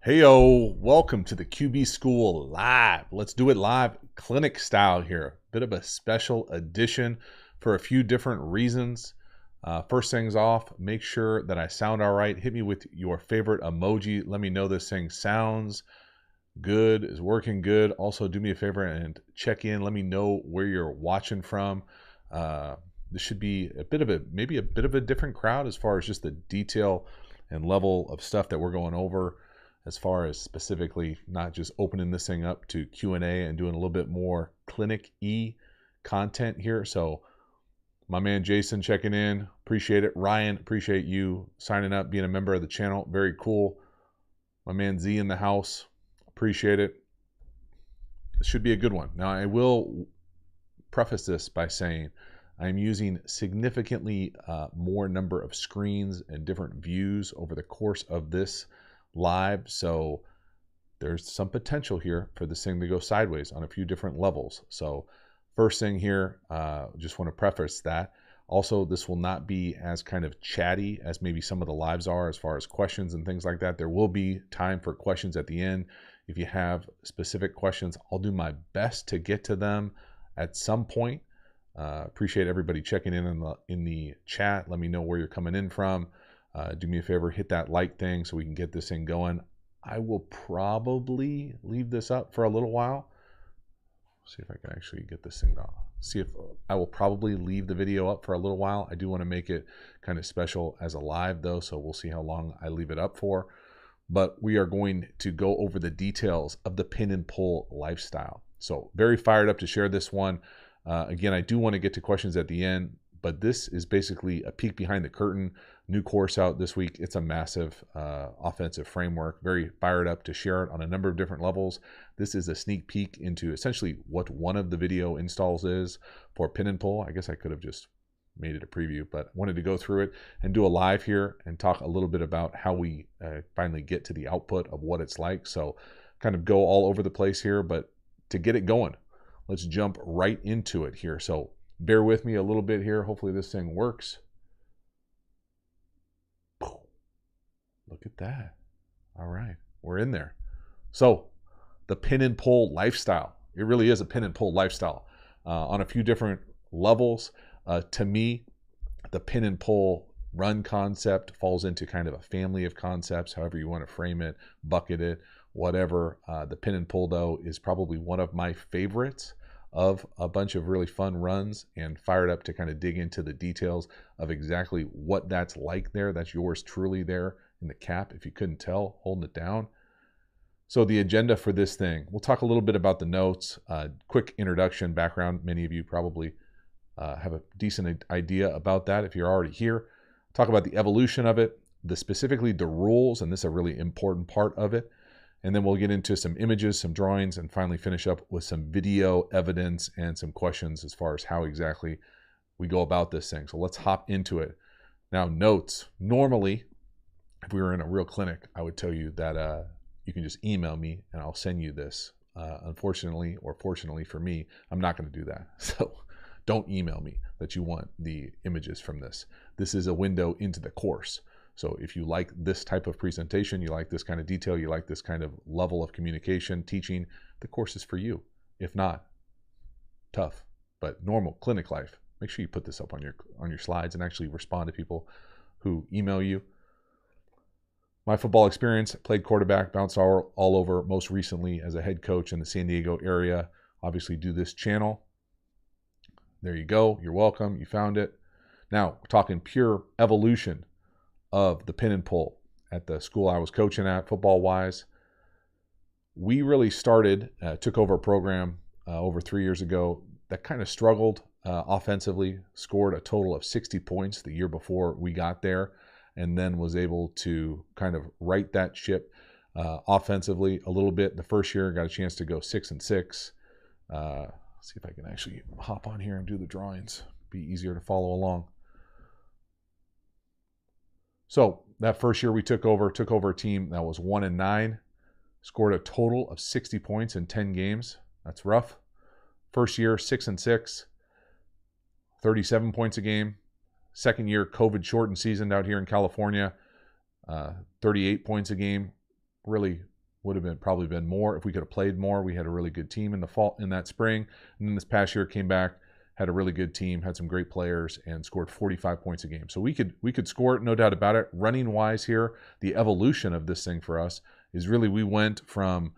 Heyo, welcome to the QB School Live. Let's do it live, clinic style here. Bit of a special edition for a few different reasons. First things off, make sure that I sound all right. Hit me with your favorite emoji. Let me know this thing sounds good, is working good. Also, do me a favor and check in. Let me know where you're watching from. This should be maybe a bit of a different crowd as far as just the detail and level of stuff that we're going over, as far as specifically not just opening this thing up to Q&A and doing a little bit more clinic-y content here. So my man Jason checking in, appreciate it. Ryan, appreciate you signing up, being a member of the channel, very cool. My man Z in the house, appreciate it. This should be a good one. Now I will preface this by saying I'm using significantly more number of screens and different views over the course of this live, so there's some potential here for this thing to go sideways on a few different levels. So first thing here, just want to preface that. Also, this will not be as kind of chatty as maybe some of the lives are as far as questions and things like that. There will be time for questions at the end. If you have specific questions, I'll do my best to get to them at some point. Appreciate everybody checking in the chat. Let me know where you're coming in from. Do me a favor, hit that like thing so we can get this thing going. I will probably leave this up for a little while. See if I can actually get this thing on. See if I will probably leave the video up for a little while. I do want to make it kind of special as a live though, so we'll see how long I leave it up for. But we are going to go over the details of the pin and pull lifestyle. So very fired up to share this one. Again, I do want to get to questions at the end, but this is basically a peek behind the curtain. New course out this week. It's a massive offensive framework. Very fired up to share it on a number of different levels. This is a sneak peek into essentially what one of the video installs is for pin and pull. I guess I could have just made it a preview, but wanted to go through it and do a live here and talk a little bit about how we finally get to the output of what it's like. So kind of go all over the place here, but to get it going, let's jump right into it here. So bear with me a little bit here. Hopefully this thing works. Look at that. All right, we're in there. So the pin and pull lifestyle. It really is a pin and pull lifestyle on a few different levels. To me, the pin and pull run concept falls into kind of a family of concepts, however you want to frame it, bucket it, whatever. The pin and pull, though, is probably one of my favorites of a bunch of really fun runs, and fired up to kind of dig into the details of exactly what that's like there. That's yours truly there in the cap, if you couldn't tell, holding it down. So the agenda for this thing, we'll talk a little bit about the notes, quick introduction, background. Many of you probably have a decent idea about that if you're already here. Talk about the evolution of it, specifically the rules, and this is a really important part of it. And then we'll get into some images, some drawings, and finally finish up with some video evidence and some questions as far as how exactly we go about this thing. So let's hop into it. Now, notes. Normally, if we were in a real clinic, I would tell you that you can just email me and I'll send you this. Unfortunately, or fortunately for me, I'm not going to do that. So don't email me that you want the images from this. This is a window into the course. So if you like this type of presentation, you like this kind of detail, you like this kind of level of communication, teaching, the course is for you. If not, tough, but normal clinic life. Make sure you put this up on your slides and actually respond to people who email you. My football experience, played quarterback, bounced all over, most recently as a head coach in the San Diego area. Obviously do this channel. There you go. You're welcome. You found it. Now, we're talking pure evolution of the pin and pull at the school I was coaching at, football-wise. We really started, took over a program over 3 years ago that kind of struggled offensively, scored a total of 60 points the year before we got there, and then was able to kind of right that ship offensively a little bit. The first year, got a chance to go 6-6. Let's see if I can actually hop on here and do the drawings. Be easier to follow along. So that first year we took over a team that was 1-9, scored a total of 60 points in 10 games. That's rough. First year, 6-6, 37 points a game. Second year, COVID shortened season out here in California, 38 points a game. Really would have probably been more if we could have played more. We had a really good team in the fall, in that spring, and then this past year came back, had a really good team, had some great players, and scored 45 points a game. So we could score it, no doubt about it. Running wise here, the evolution of this thing for us is really we went from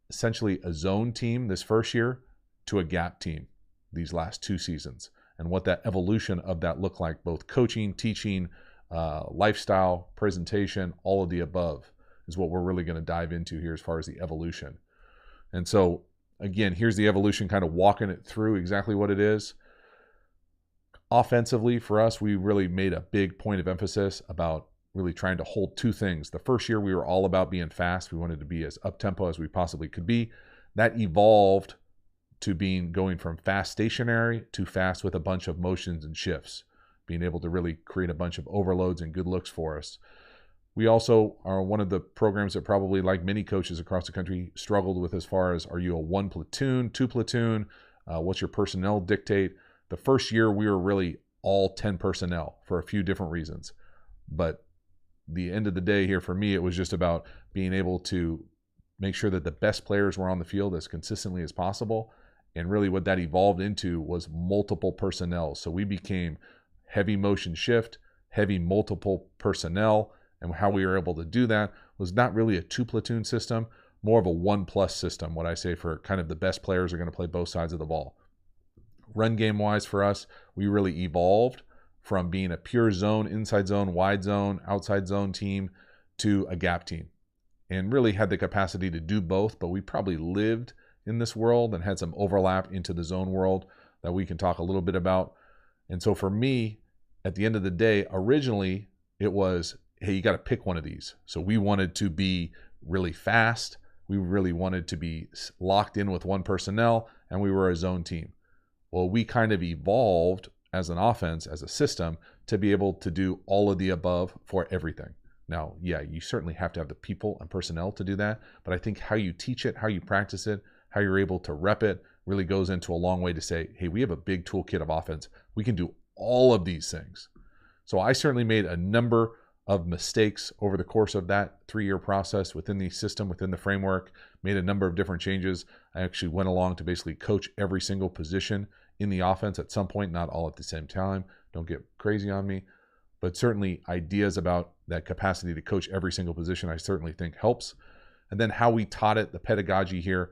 essentially a zone team this first year to a gap team these last 2 seasons, and what that evolution of that looked like, both coaching, teaching, lifestyle, presentation, all of the above is what we're really going to dive into here as far as the evolution. And so again, here's the evolution, kind of walking it through exactly what it is. Offensively for us, we really made a big point of emphasis about really trying to hold 2 things. The first year we were all about being fast. We wanted to be as up-tempo as we possibly could be. That evolved to going from fast stationary to fast with a bunch of motions and shifts, being able to really create a bunch of overloads and good looks for us. We also are one of the programs that probably, like many coaches across the country, struggled with as far as, are you a 1 platoon, 2 platoon? What's your personnel dictate? The first year we were really all 10 personnel for a few different reasons. But the end of the day here for me, it was just about being able to make sure that the best players were on the field as consistently as possible. And really what that evolved into was multiple personnel. So we became heavy motion shift, heavy multiple personnel. And how we were able to do that was not really a 2 platoon system, more of a 1+ system, what I say, for kind of the best players are going to play both sides of the ball. Run game wise for us, we really evolved from being a pure zone, inside zone, wide zone, outside zone team to a gap team, and really had the capacity to do both, but we probably lived in this world and had some overlap into the zone world that we can talk a little bit about. And so for me, at the end of the day, originally it was, hey, you got to pick one of these. So we wanted to be really fast. We really wanted to be locked in with 1 personnel, and we were a zone team. Well, we kind of evolved as an offense, as a system, to be able to do all of the above for everything. Now, yeah, you certainly have to have the people and personnel to do that, but I think how you teach it, how you practice it, how you're able to rep it really goes into a long way to say, hey, we have a big toolkit of offense. We can do all of these things. So I certainly made a number of mistakes over the course of that 3-year process within the system, within the framework, made a number of different changes. I actually went along to basically coach every single position in the offense at some point, not all at the same time. Don't get crazy on me, but certainly ideas about that capacity to coach every single position, I certainly think helps. And then how we taught it, the pedagogy here,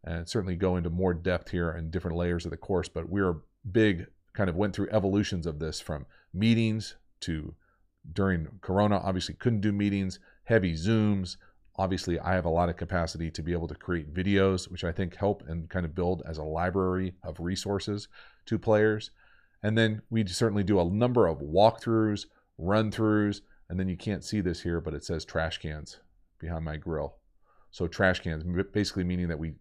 and certainly go into more depth here and different layers of the course, but we were big, kind of went through evolutions of this from meetings to during Corona, obviously couldn't do meetings, heavy Zooms. Obviously, I have a lot of capacity to be able to create videos, which I think help and kind of build as a library of resources to players. And then we certainly do a number of walkthroughs, run-throughs, and then you can't see this here, but it says trash cans behind my grill. So trash cans, basically meaning that we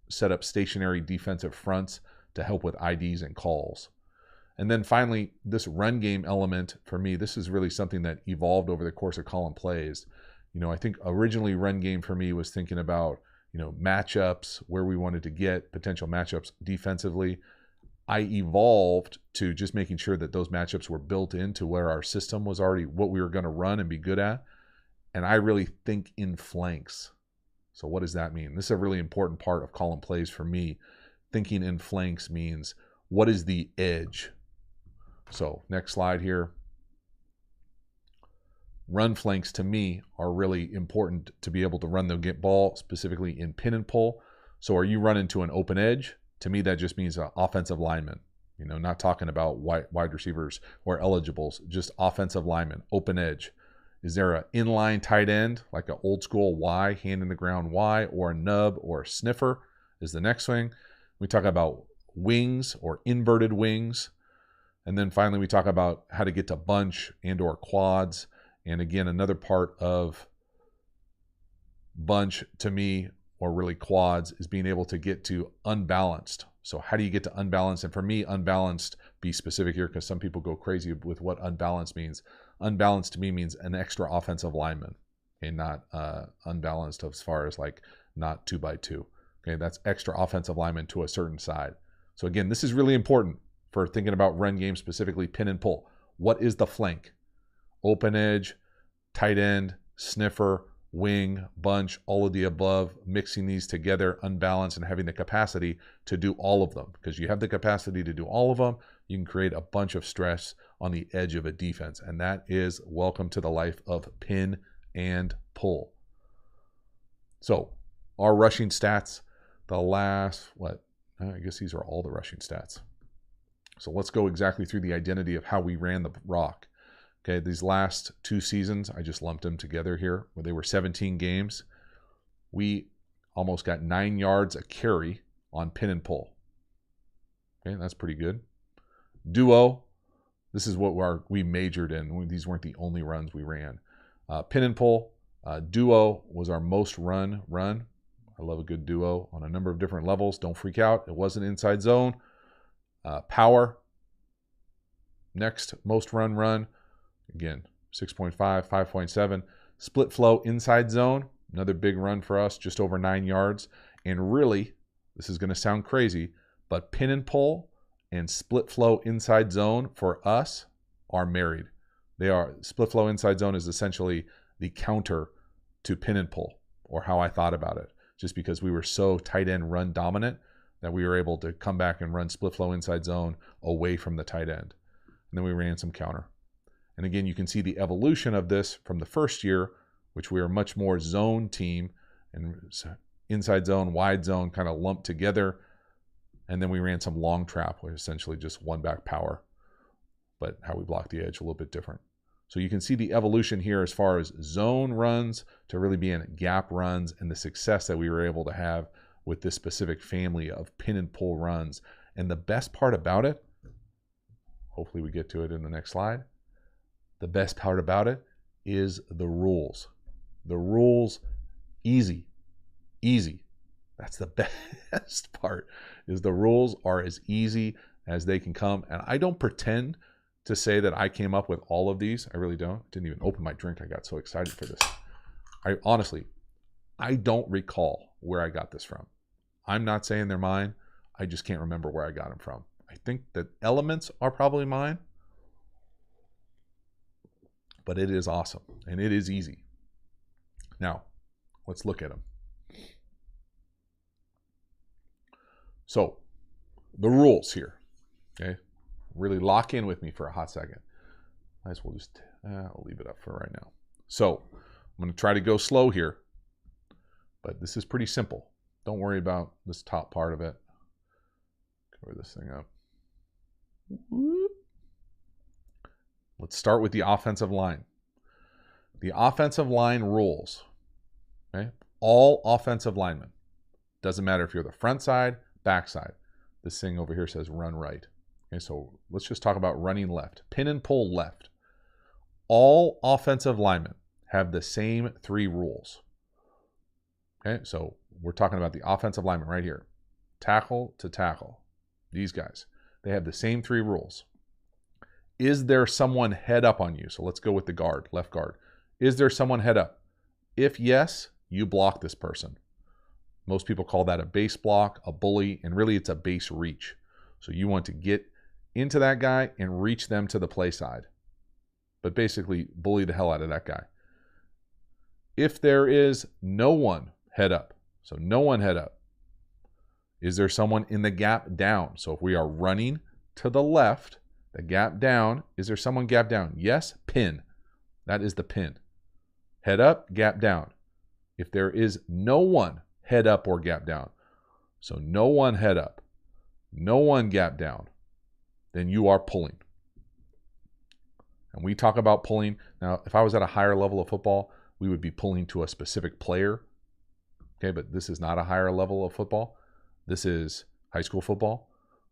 set up stationary defensive fronts to help with IDs and calls. And then finally, this run game element, for me, this is really something that evolved over the course of calling plays. You know, I think originally run game for me was thinking about, you know, matchups, where we wanted to get potential matchups defensively. I evolved to just making sure that those matchups were built into where our system was already what we were going to run and be good at. And I really think in flanks. So what does that mean? This is a really important part of calling plays for me. Thinking in flanks means, what is the edge? So next slide here. Run flanks to me are really important to be able to run the ball, specifically in pin and pull. So are you running to an open edge? To me, that just means offensive lineman. You know, not talking about wide receivers or eligibles, just offensive lineman, open edge. Is there an inline tight end, like an old school Y, hand in the ground Y, or a nub or a sniffer is the next thing. We talk about wings or inverted wings. And then finally, we talk about how to get to bunch and or quads. And again, another part of bunch to me, or really quads, is being able to get to unbalanced. So how do you get to unbalanced? And for me, unbalanced, be specific here because some people go crazy with what unbalanced means. Unbalanced to me means an extra offensive lineman, and not unbalanced as far as like not 2x2. Okay, that's extra offensive lineman to a certain side. So again, this is really important for thinking about run game, specifically pin and pull. What is the flank? Open edge, tight end, sniffer, wing, bunch, all of the above, mixing these together, unbalanced, and having the capacity to do all of them. Because you have the capacity to do all of them, you can create a bunch of stress on the edge of a defense. And that is welcome to the life of pin and pull. So our rushing stats, the last, I guess these are all the rushing stats. So let's go exactly through the identity of how we ran the rock. Okay, these last 2 seasons, I just lumped them together here, where they were 17 games. We almost got 9 yards a carry on pin and pull. Okay, that's pretty good. Duo, this is what we majored in. These weren't the only runs we ran. Pin and pull, duo was our most run. I love a good duo on a number of different levels. Don't freak out. It wasn't inside zone. Power, next most run. Again, 6.5, 5.7. Split flow inside zone, another big run for us, just over 9 yards. And really, this is going to sound crazy, but pin and pull and split flow inside zone for us are married. Split flow inside zone is essentially the counter to pin and pull, or how I thought about it, just because we were so tight end run dominant that we were able to come back and run split flow inside zone away from the tight end. And then we ran some counter. And again, you can see the evolution of this from the first year, which we were much more zone team and inside zone, wide zone kind of lumped together. And then we ran some long trap, which is essentially just one back power, but how we block the edge a little bit different. So you can see the evolution here as far as zone runs to really being gap runs, and the success that we were able to have with this specific family of pin and pull runs. And the best part about it, hopefully we get to it in the next slide. The best part about it is the rules. The rules, easy. That's the best part, is the rules are as easy as they can come. And I don't pretend to say that I came up with all of these. I really don't. Didn't even open my drink. I got so excited for this. I don't recall where I got this from. I'm not saying they're mine. I just can't remember where I got them from. I think that elements are probably mine, but it is awesome and it is easy. Now, let's look at them. So, the rules here, okay? Really lock in with me for a hot second. Might as well just, I'll leave it up for right now. So, I'm going to try to go slow here, but this is pretty simple. Don't worry about this top part of it. Cover this thing up. Let's start with the offensive line. The offensive line rules, okay? All offensive linemen. Doesn't matter if you're the front side, back side. This thing over here says run right. Okay, so let's just talk about running left. Pin and pull left. All offensive linemen have the same 3 rules. Okay, so we're talking about the offensive linemen right here. Tackle to tackle. These guys, they have the same 3 rules. Is there someone head up on you? So let's go with the guard, left guard. Is there someone head up? If yes, you block this person. Most people call that a base block, a bully, and really it's a base reach. So you want to get into that guy and reach them to the play side. But basically bully the hell out of that guy. If there is no one head up, so no one head up, is there someone in the gap down? So if we are running to the left, the gap down, is there someone gap down? Yes, pin. That is the pin. Head up, gap down. If there is no one head up or gap down, so no one head up, no one gap down, then you are pulling. And we talk about pulling. Now, if I was at a higher level of football, we would be pulling to a specific player. Okay, but this is not a higher level of football. This is high school football.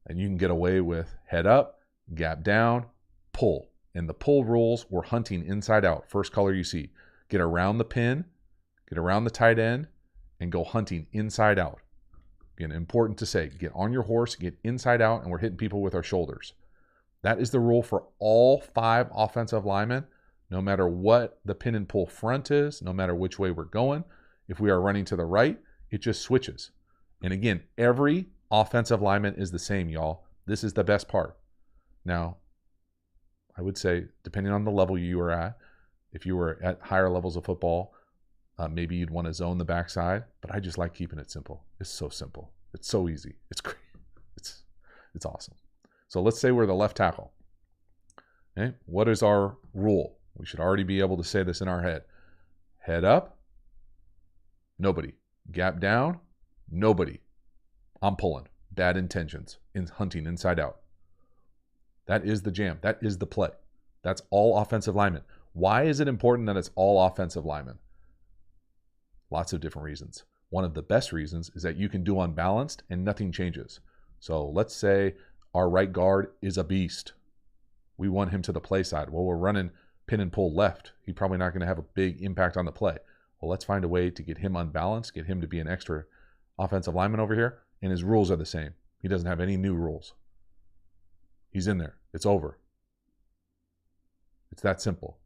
And you can get away with head up, gap down, pull. And the pull rules, we're hunting inside out. First color you see. Get around the pin, get around the tight end, and go hunting inside out. Again, important to say, get on your horse, get inside out, and we're hitting people with our shoulders. That is the rule for all 5 offensive linemen, no matter what the pin and pull front is, no matter which way we're going. If we are running to the right, it just switches. And again, every offensive lineman is the same, y'all. This is the best part. Now, I would say, depending on the level you are at, if you were at higher levels of football, Maybe you'd want to zone the backside, but I just like keeping it simple. It's so simple. It's so easy. It's great. It's awesome. So let's say we're the left tackle. Okay, what is our rule? We should already be able to say this in our head. Head up, nobody. Gap down, nobody. I'm pulling. Bad intentions. Hunting inside out. That is the jam. That is the play. That's all offensive linemen. Why is it important that it's all offensive linemen? Lots of different reasons. One of the best reasons is that you can do unbalanced and nothing changes. So let's say our right guard is a beast. We want him to the play side. Well, we're running pin and pull left. He's probably not going to have a big impact on the play. Well, let's find a way to get him unbalanced, get him to be an extra offensive lineman over here, and his rules are the same. He doesn't have any new rules. He's in there. It's over. It's that simple.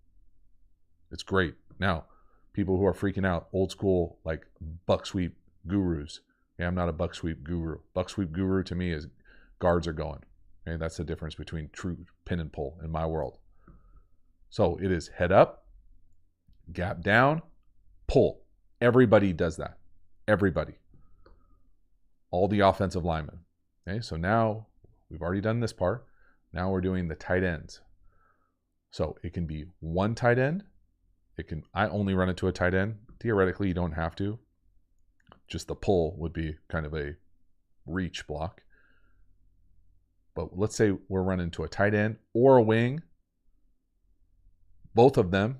It's great. Now, people who are freaking out, old school, like buck sweep gurus. Yeah, I'm not a buck sweep guru. Buck sweep guru to me is guards are going. Okay, that's the difference between true pin and pull in my world. So it is head up, gap down, pull. Everybody does that. Everybody. All the offensive linemen. Okay, so now we've already done this part. Now we're doing the tight ends. So it can be one tight end. I only run it to a tight end. Theoretically, you don't have to. Just the pull would be kind of a reach block. But let's say we're running to a tight end or a wing. Both of them,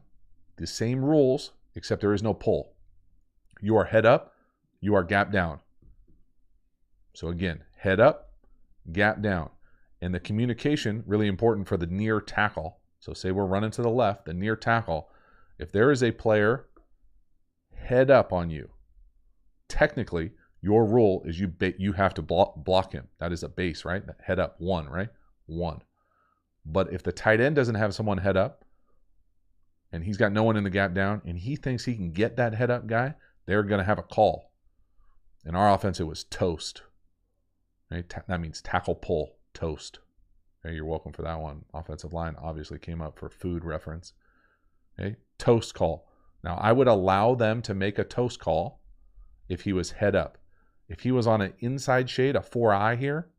the same rules, except there is no pull. You are head up, you are gap down. So again, head up, gap down. And the communication, really important for the near tackle. So say we're running to the left, the near tackle. If there is a player head up on you, technically, your rule is you have to block him. That is a base, right? Head up, one, right? One. But if the tight end doesn't have someone head up, and he's got no one in the gap down, and he thinks he can get that head up guy, they're going to have a call. In our offense, it was toast. Right? That means tackle, pull, toast. Okay, you're welcome for that one. Offensive line obviously came up for food reference. Okay, toast call. Now, I would allow them to make a toast call if he was head up. If he was on an inside shade, a 4-eye here,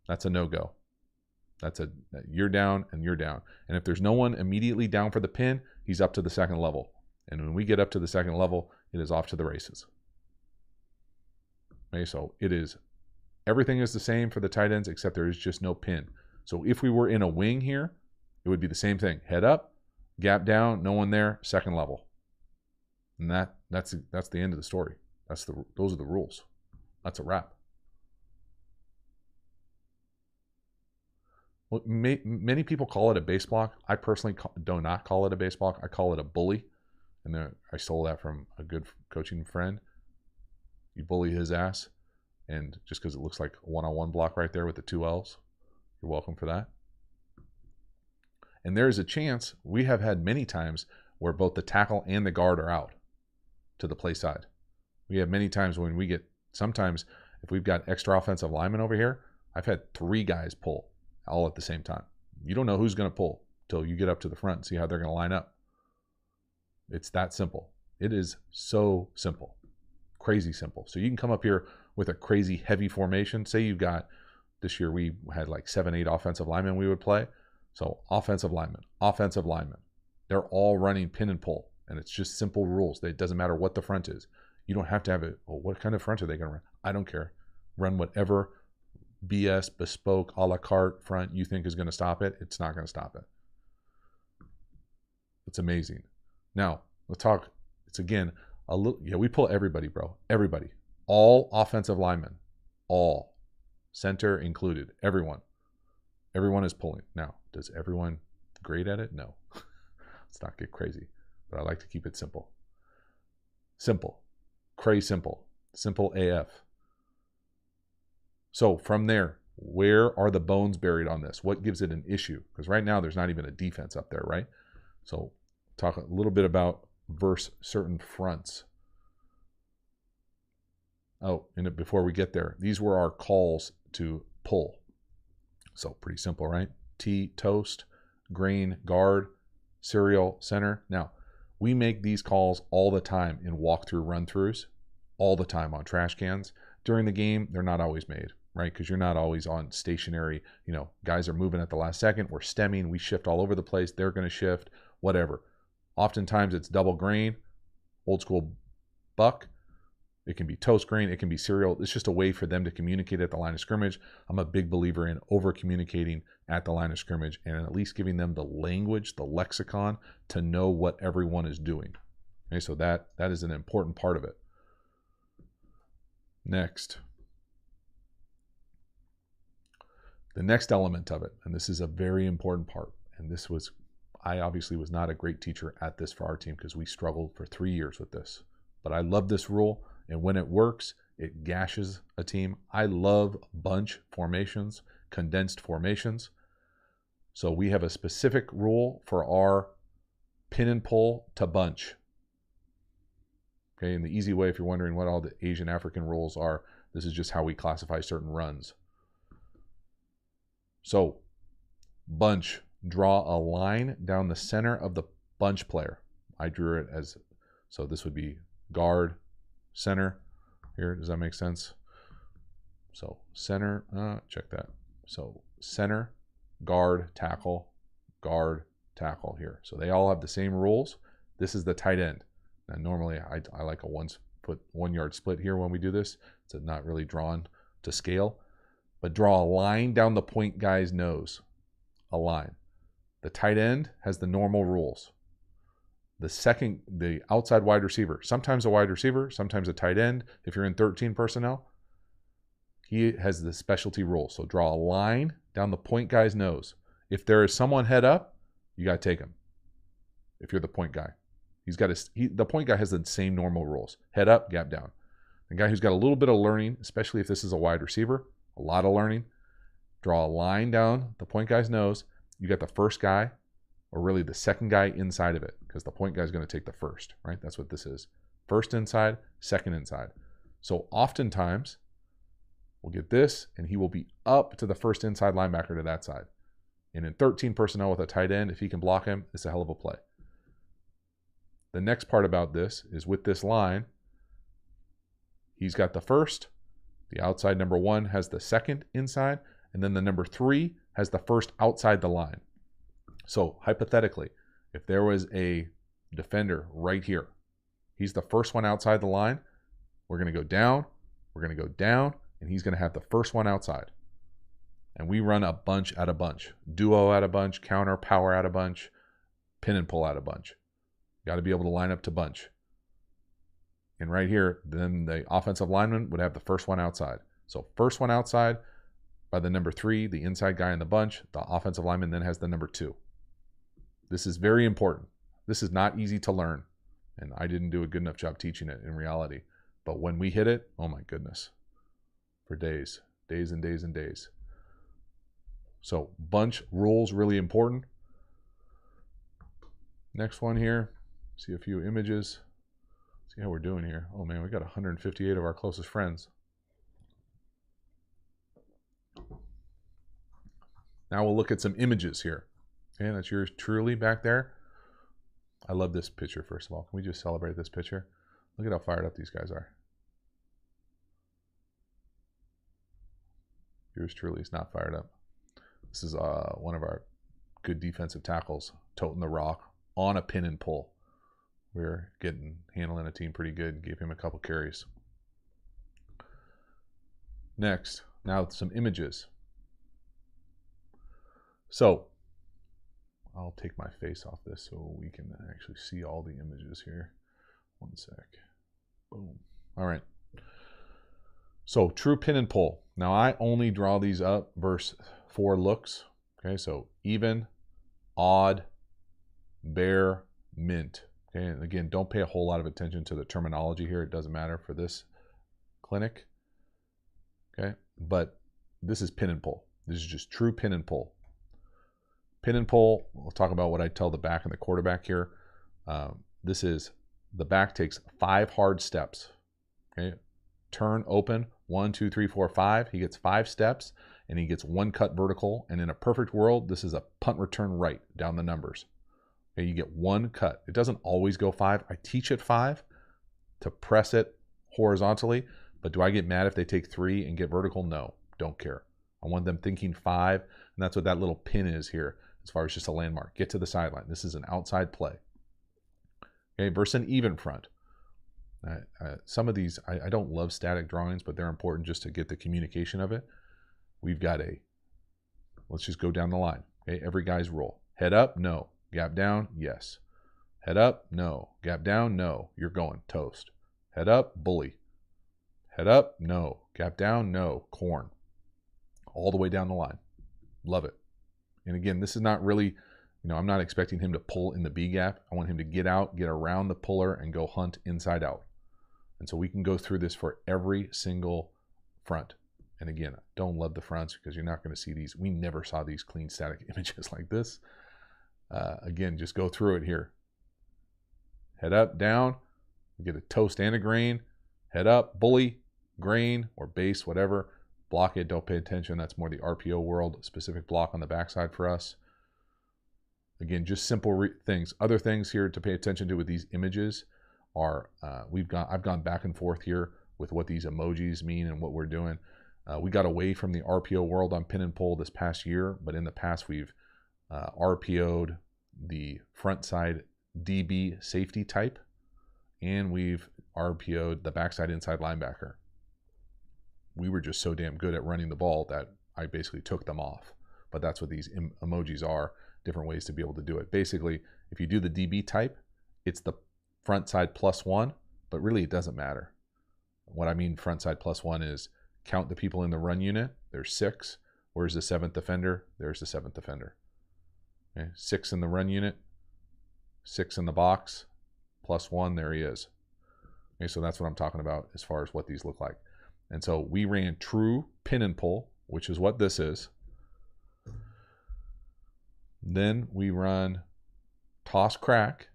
that's a no-go. You're down and you're down. And if there's no one immediately down for the pin, he's up to the second level. And when we get up to the second level, it is off to the races. Okay, so everything is the same for the tight ends except there is just no pin. So if we were in a wing here, it would be the same thing. Head up, gap down, no one there, second level. And that's the end of the story. Those are the rules. That's a wrap. Well, many people call it a base block. I personally do not call it a base block. I call it a bully. And I stole that from a good coaching friend. You bully his ass. And just because it looks like a one-on-one block right there with the two L's, you're welcome for that. And there is a chance, we have had many times where both the tackle and the guard are out to the play side. We have many times when sometimes if we've got extra offensive linemen over here, I've had 3 guys pull all at the same time. You don't know who's going to pull until you get up to the front and see how they're going to line up. It's that simple. It is so simple. Crazy simple. So you can come up here with a crazy heavy formation. Say you've got, this year we had like 7, 8 offensive linemen we would play. So offensive linemen. They're all running pin and pull. And it's just simple rules. It doesn't matter what the front is. You don't have to have it. Well, what kind of front are they going to run? I don't care. Run whatever BS, bespoke, a la carte front you think is going to stop it. It's not going to stop it. It's amazing. Now, let's talk. It's again, we pull everybody, bro. Everybody. All offensive linemen. All. Center included. Everyone. Everyone is pulling. Now, does everyone great at it? No. Let's not get crazy. But I like to keep it simple. Simple. Cray simple. Simple AF. So from there, where are the bones buried on this? What gives it an issue? Because right now there's not even a defense up there, right? So talk a little bit about versus certain fronts. Oh, and before we get there, these were our calls to pull. So pretty simple, right? T, toast, grain, guard, cereal, center. Now, We make these calls all the time in walkthrough run-throughs, all the time on trash cans. During the game, they're not always made, right? Because you're not always on stationary, guys are moving at the last second. We're stemming, we shift all over the place. They're going to shift, whatever. Oftentimes it's double grain, old school buck. It can be toast grain, it can be cereal. It's just a way for them to communicate at the line of scrimmage. I'm a big believer in over communicating at the line of scrimmage and at least giving them the language, the lexicon to know what everyone is doing. Okay, so that is an important part of it. Next. The next element of it, and this is a very important part, and I obviously was not a great teacher at this for our team because we struggled for 3 years with this. But I love this rule, and when it works, it gashes a team. I love bunch formations, condensed formations. So we have a specific rule for our pin and pull to bunch. Okay, and the easy way, if you're wondering what all the Asian African rules are, this is just how we classify certain runs. So, bunch, draw a line down the center of the bunch player. I drew it as, so this would be guard, center. Here, does that make sense? So, center, check that. So, center, guard, tackle here. So they all have the same rules. This is the tight end. Now, normally I like a 1 yard split here when we do this. It's not really drawn to scale. But draw a line down the point guy's nose. A line. The tight end has the normal rules. The outside wide receiver, sometimes a wide receiver, sometimes a tight end. If you're in 13 personnel, he has the specialty rule. So draw a line down the point guy's nose. If there is someone head up, you got to take him. If you're the point guy, the point guy has the same normal rules. Head up, gap down. The guy who's got a little bit of learning, especially if this is a wide receiver, a lot of learning, draw a line down the point guy's nose. You got the first guy, or really the second guy inside of it, because the point guy is going to take the first, right? That's what this is. First inside, second inside. So oftentimes, we'll get this, and he will be up to the first inside linebacker to that side. And in 13 personnel with a tight end, if he can block him, it's a hell of a play. The next part about this is with this line, he's got the first, the outside number 1 has the second inside, and then the number 3 has the first outside the line. So hypothetically, if there was a defender right here, he's the first one outside the line, we're going to go down, and he's going to have the first one outside. And we run a bunch at a bunch. Duo at a bunch, counter, power at a bunch, pin and pull at a bunch. Got to be able to line up to bunch. And right here, then the offensive lineman would have the first one outside. So first one outside by the number 3, the inside guy in the bunch. The offensive lineman then has the number 2. This is very important. This is not easy to learn. And I didn't do a good enough job teaching it in reality. But when we hit it, oh my goodness. For days and days and days. So bunch rules, really important. Next one here. See a few images. See how we're doing here. Oh man, we got 158 of our closest friends. Now we'll look at some images here. Okay, that's yours truly back there. I love this picture, first of all. Can we just celebrate this picture? Look at how fired up these guys are. Yours truly is not fired up. This is one of our good defensive tackles, toting the rock on a pin and pull. We're handling a team pretty good. Gave him a couple carries. Next, now some images. So I'll take my face off this so we can actually see all the images here. One sec. Boom. All right. So true pin and pull. Now I only draw these up versus 4 looks. Okay, so even, odd, bare, mint. Okay, and again, don't pay a whole lot of attention to the terminology here. It doesn't matter for this clinic. Okay, but this is pin and pull. This is just true pin and pull. Pin and pull, we'll talk about what I tell the back and the quarterback here. This is, the back takes 5 hard steps. Okay, turn, open, 1, 2, 3, 4, 5. He gets 5 steps, and he gets 1 cut vertical. And in a perfect world, this is a punt return right down the numbers. Okay, you get one cut. It doesn't always go 5. I teach at 5 to press it horizontally, but do I get mad if they take 3 and get vertical? No, don't care. I want them thinking 5, and that's what that little pin is here as far as just a landmark. Get to the sideline. This is an outside play. Okay, versus an even front. Some of these, I don't love static drawings, but they're important just to get the communication of it. We've got let's just go down the line. Okay, every guy's roll. Head up, no. Gap down, yes. Head up, no. Gap down, no. You're going, toast. Head up, bully. Head up, no. Gap down, no. Corn. All the way down the line. Love it. And again, this is not really, I'm not expecting him to pull in the B gap. I want him to get out, get around the puller, and go hunt inside out. And so we can go through this for every single front. And again, don't love the fronts because you're not going to see these. We never saw these clean static images like this. Again, just go through it here. Head up, down. We get a toast and a grain. Head up, bully, grain, or base, whatever. Block it, don't pay attention. That's more the RPO world, specific block on the backside for us. Again, just simple things. Other things here to pay attention to with these images are, I've gone back and forth here with what these emojis mean and what we're doing. We got away from the RPO world on pin and pull this past year, but in the past we've RPO'd the front side DB safety type, and we've RPO'd the backside inside linebacker. We were just so damn good at running the ball that I basically took them off. But that's what these emojis are, different ways to be able to do it. Basically, if you do the DB type, it's the front side +1, but really it doesn't matter. What I mean front side +1 is count the people in the run unit. There's 6. Where's the 7th defender? There's the 7th defender. Okay. 6 in the run unit, 6 in the box, +1, there he is. Okay, so that's what I'm talking about as far as what these look like. And so we ran true pin and pull, which is what this is. Then we run toss crack,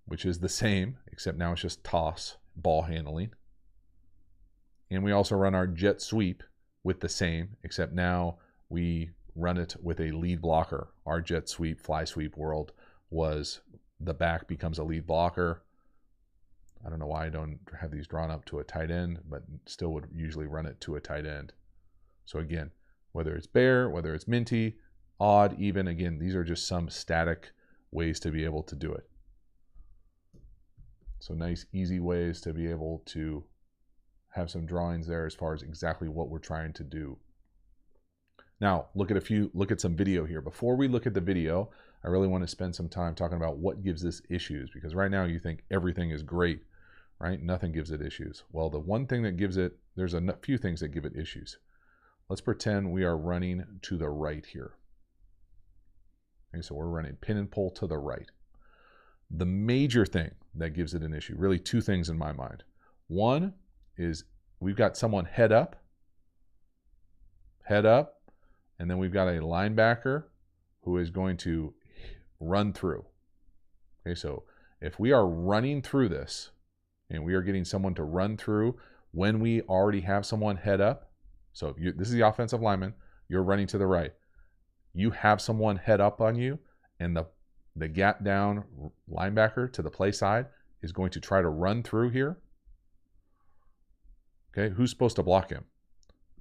which is the same, except now it's just toss, ball handling. And we also run our jet sweep with the same, except now we run it with a lead blocker. Our jet sweep, fly sweep world was the back becomes a lead blocker. I don't know why I don't have these drawn up to a tight end, but still would usually run it to a tight end. So again, whether it's bare, whether it's minty, odd, even, again, these are just some static ways to be able to do it. So nice, easy ways to be able to have some drawings there as far as exactly what we're trying to do. Now, look at some video here. Before we look at the video, I really want to spend some time talking about what gives this issues, because right now you think everything is great, right? Nothing gives it issues. Well, the one thing that gives it, there's a few things that give it issues. Let's pretend we are running to the right here. Okay, so we're running pin and pull to the right. The major thing that gives it an issue, really two things in my mind. One is we've got someone head up, and then we've got a linebacker who is going to run through. Okay, so if we are running through this and we are getting someone to run through when we already have someone head up, so if this is the offensive lineman, you're running to the right. You have someone head up on you, and the gap down linebacker to the play side is going to try to run through here. Okay, who's supposed to block him?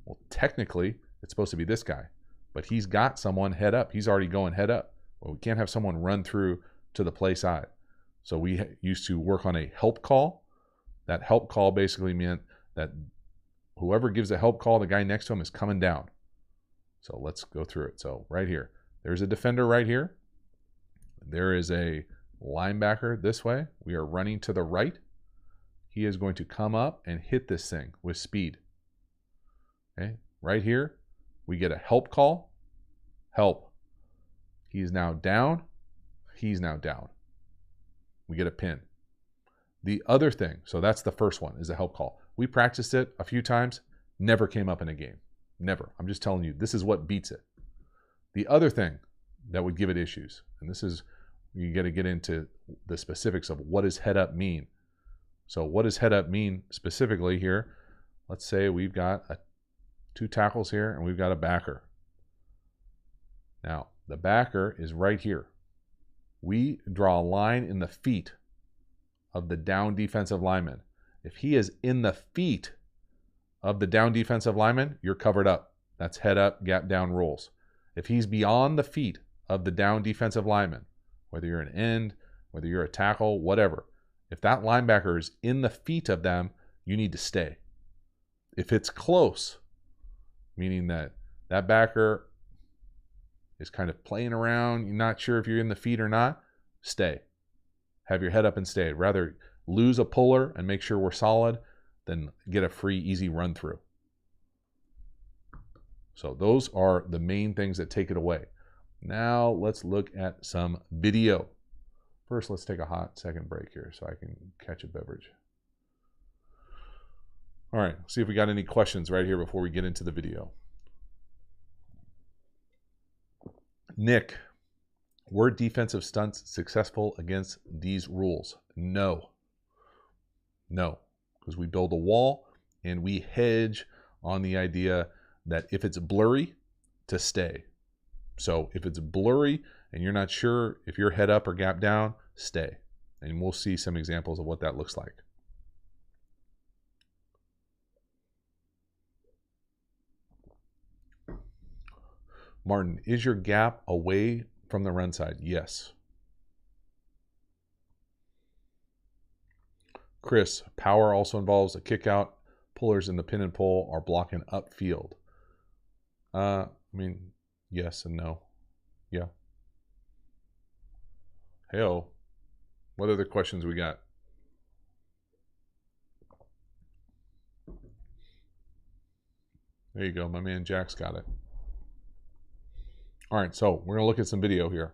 Well, technically, it's supposed to be this guy, but he's got someone head up. He's already going head up. Well, we can't have someone run through to the play side. So we used to work on a help call. That help call basically meant that whoever gives a help call, the guy next to him is coming down. So let's go through it. So right here, there's a defender right here. There is a linebacker this way. We are running to the right. He is going to come up and hit this thing with speed. Okay, right here, we get a help call. Help. He's now down. He's now down. We get a pin. The other thing, so that's the first one, is a help call. We practiced it a few times, never came up in a game. Never. I'm just telling you, this is what beats it. The other thing that would give it issues, and this is, you got to get into the specifics of what does head up mean. So what does head up mean specifically here? Let's say we've got two tackles here and we've got a backer. Now, the backer is right here. we draw a line in the feet of the down defensive lineman. If he is in the feet of the down defensive lineman, you're covered up. That's head up, gap down rules. If he's beyond the feet of the down defensive lineman, whether you're an end, whether you're a tackle, whatever, if that linebacker is in the feet of them, you need to stay. If it's close, meaning that that backer is kind of playing around, you're not sure if you're in the feet or not, stay. Have your head up and stay. Rather lose a puller and make sure we're solid than get a free, easy run through. So those are the main things that take it away. Now let's look at some video. First, let's take a hot second break here so I can catch a beverage. All right, see if we got any questions right here before we get into the video. Nick, were defensive stunts successful against these rules? No. No, because we build a wall and we hedge on the idea that if it's blurry, to stay. So if it's blurry and you're not sure if you're head up or gap down, stay. And we'll see some examples of what that looks like. Martin, is your gap away from the run side? Yes. Chris, power also involves a kick out. Pullers in the pin and pull are blocking upfield. I mean, yes and no. Yeah. Hey-oh. What other questions we got? There you go. My man Jack's got it. All right, so we're going to look at some video here.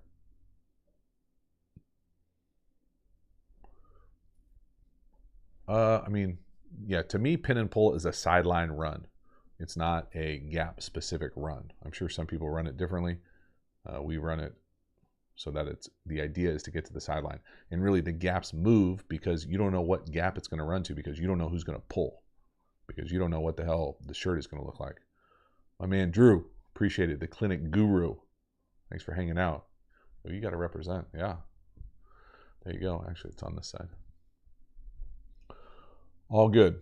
I mean, yeah, to me, pin and pull is a sideline run. It's not a gap specific run. I'm sure some people run it differently. We run it so that the idea is to get to the sideline. And really the gaps move because you don't know what gap it's going to run to, because you don't know who's going to pull, because you don't know what the hell the shirt is going to look like. My man Drew, appreciate it. The clinic guru. Thanks for hanging out. Oh, you got to represent. Yeah. There you go. Actually, it's on this side. All good.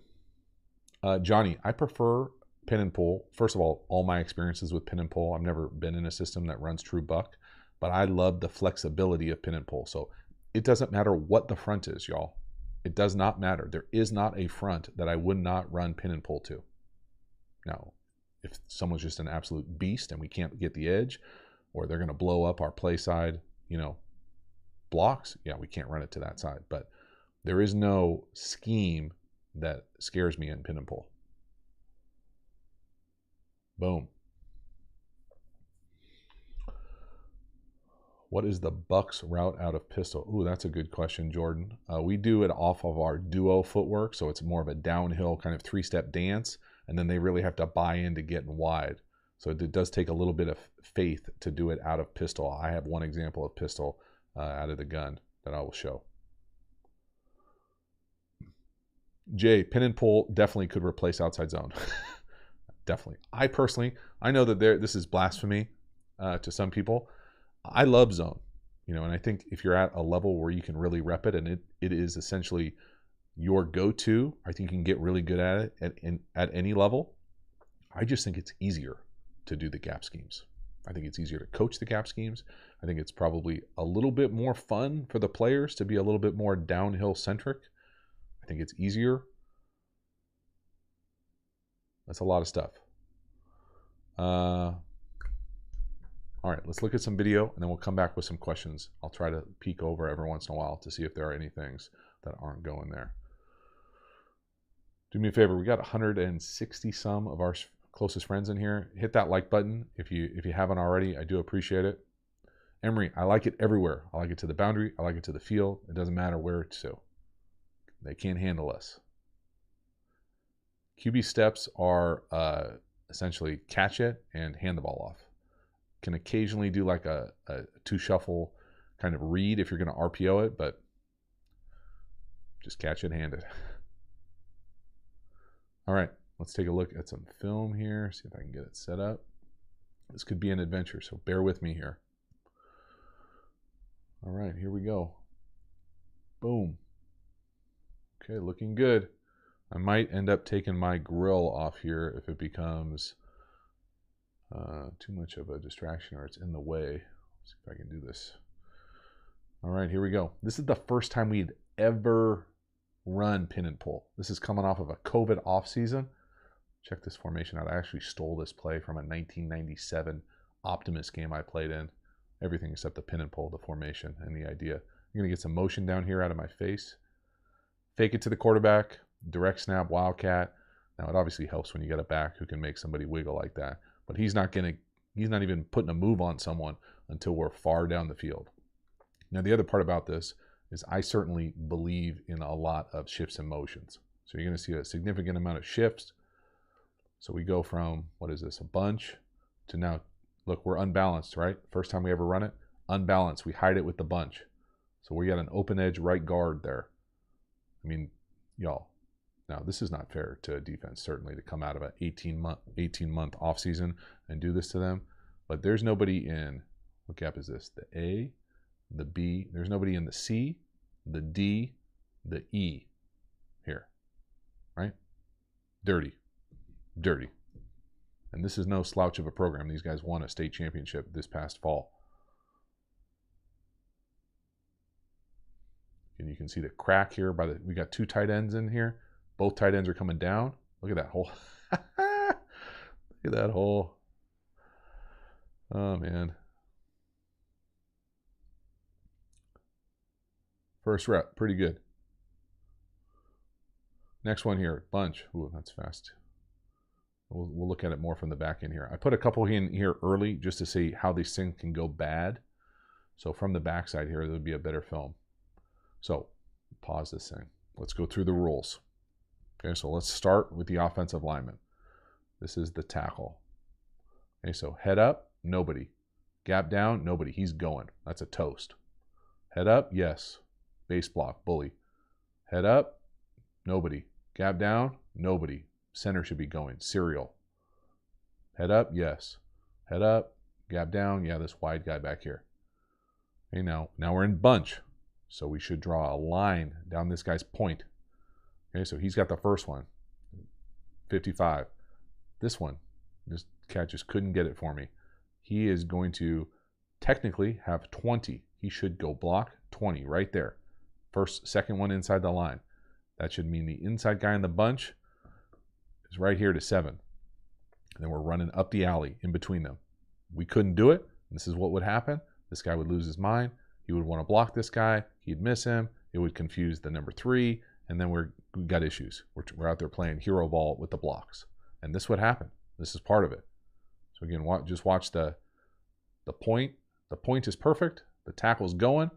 Johnny, I prefer pin and pull. First of all my experiences with pin and pull, I've never been in a system that runs true buck, but I love the flexibility of pin and pull. So it doesn't matter what the front is, y'all. It does not matter. There is not a front that I would not run pin and pull to. Now, if someone's just an absolute beast and we can't get the edge, or they're going to blow up our play side, blocks, yeah, we can't run it to that side. But there is no scheme that scares me in pin and pull. Boom. What is the Bucks route out of pistol? Ooh, that's a good question, Jordan. We do it off of our duo footwork, so it's more of a downhill kind of three-step dance, and then they really have to buy into getting wide. So it does take a little bit of faith to do it out of pistol. I have one example of pistol out of the gun that I will show. Jay, pin and pull definitely could replace outside zone. Definitely. I know that this is blasphemy to some people. I love zone, and I think if you're at a level where you can really rep it and it is essentially your go-to, I think you can get really good at it at any level. I just think it's easier to do the gap schemes. I think it's easier to coach the gap schemes. I think it's probably a little bit more fun for the players to be a little bit more downhill centric. I think it's easier. That's a lot of stuff. All right, let's look at some video and then we'll come back with some questions. I'll try to peek over every once in a while to see if there are any things that aren't going there. Do me a favor, we got 160 some of our closest friends in here. Hit that like button if you haven't already. I do appreciate it. Emery, I like it everywhere. I like it to the boundary. I like it to the field. It doesn't matter where it's to. They can't handle us. QB steps are essentially catch it and hand the ball off. Can occasionally do like a two shuffle kind of read if you're going to RPO it, but just catch it, hand it. All right, let's take a look at some film here, see if I can get it set up. This could be an adventure, so bear with me here. All right, here we go. Boom. Okay, looking good. I might end up taking my grill off here if it becomes too much of a distraction or it's in the way. Let's see if I can do this. All right, here we go. This is the first time we'd ever run pin and pull. This is coming off of a COVID off season. Check this formation out. I actually stole this play from a 1997 Optimus game I played in. Everything except the pin and pull, the formation, and the idea. I'm going to get some motion down here out of my face. Fake it to the quarterback. Direct snap, wildcat. Now it obviously helps when you get a back who can make somebody wiggle like that. But he's not even putting a move on someone until we're far down the field. Now the other part about this is I certainly believe in a lot of shifts and motions. So you're going to see a significant amount of shifts. So we go from, what is this, a bunch, to now, look, we're unbalanced, right? First time we ever run it, unbalanced. We hide it with the bunch. So we got an open edge right guard there. I mean, y'all, now this is not fair to a defense, certainly, to come out of an 18-month off season and do this to them. But there's nobody in, what gap is this? The A, the B. There's nobody in the C, the D, the E here, right? Dirty. Dirty. And this is no slouch of a program. These guys won a state championship this past fall. And you can see the crack here by the, we got two tight ends in here. Both tight ends are coming down. Look at that hole. Look at that hole. Oh, man. First rep, pretty good. Next one here, bunch. Ooh, that's fast. We'll look at it more from the back end here. I put a couple in here early just to see how these things can go bad. So from the backside here, there would be a better film. So pause this thing. Let's go through the rules. Okay, so let's start with the offensive lineman. This is the tackle. Okay, so head up, nobody. Gap down, nobody. He's going. That's a toast. Head up, yes. Base block, bully. Head up, nobody. Gap down, nobody. Center should be going. Serial. Head up, yes. Head up, gap down, yeah, this wide guy back here. Okay, now we're in bunch. So we should draw a line down this guy's point. Okay, so he's got the first one, 55. This one, this cat just couldn't get it for me. He is going to technically have 20. He should go block 20 right there. Second one inside the line. That should mean the inside guy in the bunch is right here to 7. And then we're running up the alley in between them. We couldn't do it. This is what would happen. This guy would lose his mind. He would want to block this guy. He'd miss him. It would confuse the number 3. And then we got issues. We're out there playing hero ball with the blocks. And this would happen. This is part of it. So again, just watch the point. The point is perfect. The tackle's going.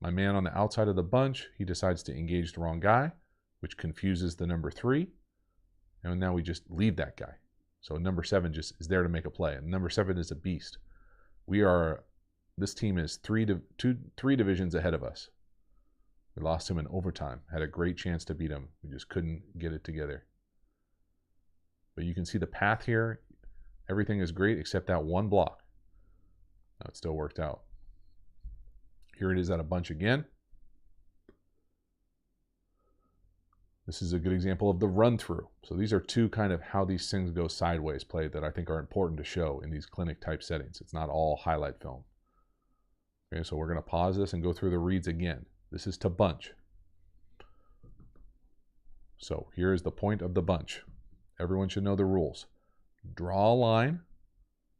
My man on the outside of the bunch, he decides to engage the wrong guy, which confuses the number 3. And now we just leave that guy. So number 7 just is there to make a play. And number 7 is a beast. This team is three divisions ahead of us. We lost him in overtime. Had a great chance to beat him. We just couldn't get it together. But you can see the path here. Everything is great except that one block. Now it still worked out. Here it is at a bunch again. This is a good example of the run through. So these are two kind of how these things go sideways play that I think are important to show in these clinic type settings. It's not all highlight film. Okay, so we're going to pause this and go through the reads again. This is to bunch. So here is the point of the bunch. Everyone should know the rules. Draw a line.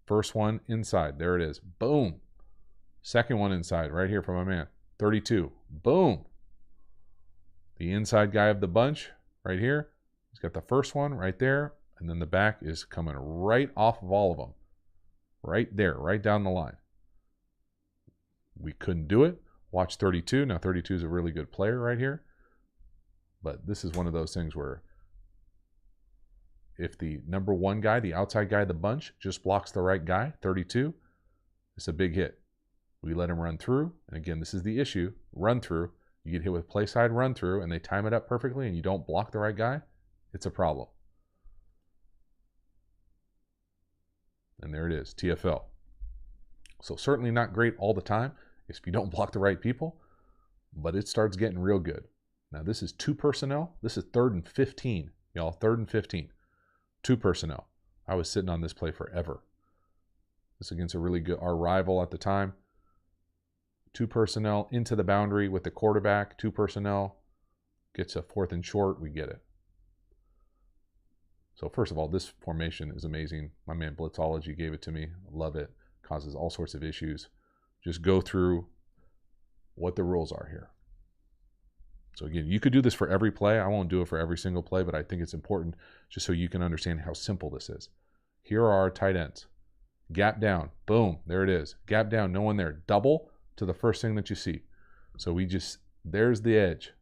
First one inside. There it is. Boom. Second one inside right here for my man. 32. Boom. The inside guy of the bunch right here. He's got the first one right there. And then the back is coming right off of all of them. Right there. Right down the line. We couldn't do it. Watch 32. Now 32 is a really good player right here. But this is one of those things where if the number 1 guy, the outside guy of the bunch, just blocks the right guy, 32, it's a big hit. We let him run through. And again, this is the issue. Run through. You get hit with play side run through and they time it up perfectly and you don't block the right guy, it's a problem. And there it is, TFL. So certainly not great all the time. if you don't block the right people, but it starts getting real good. Now this is 2 personnel. This is 3rd and 15, y'all. 3rd and 15. 2 personnel. I was sitting on this play forever. This against a really good, our rival at the time. 2 personnel into the boundary with the quarterback. 2 personnel gets a 4th and short. We get it. So first of all, this formation is amazing. My man Blitzology gave it to me. Love it. Causes all sorts of issues. Just go through what the rules are here. So again, you could do this for every play. I won't do it for every single play, but I think it's important just so you can understand how simple this is. Here are our tight ends. Gap down. Boom. There it is. Gap down. No one there. Double to the first thing that you see. So we just, there's the edge.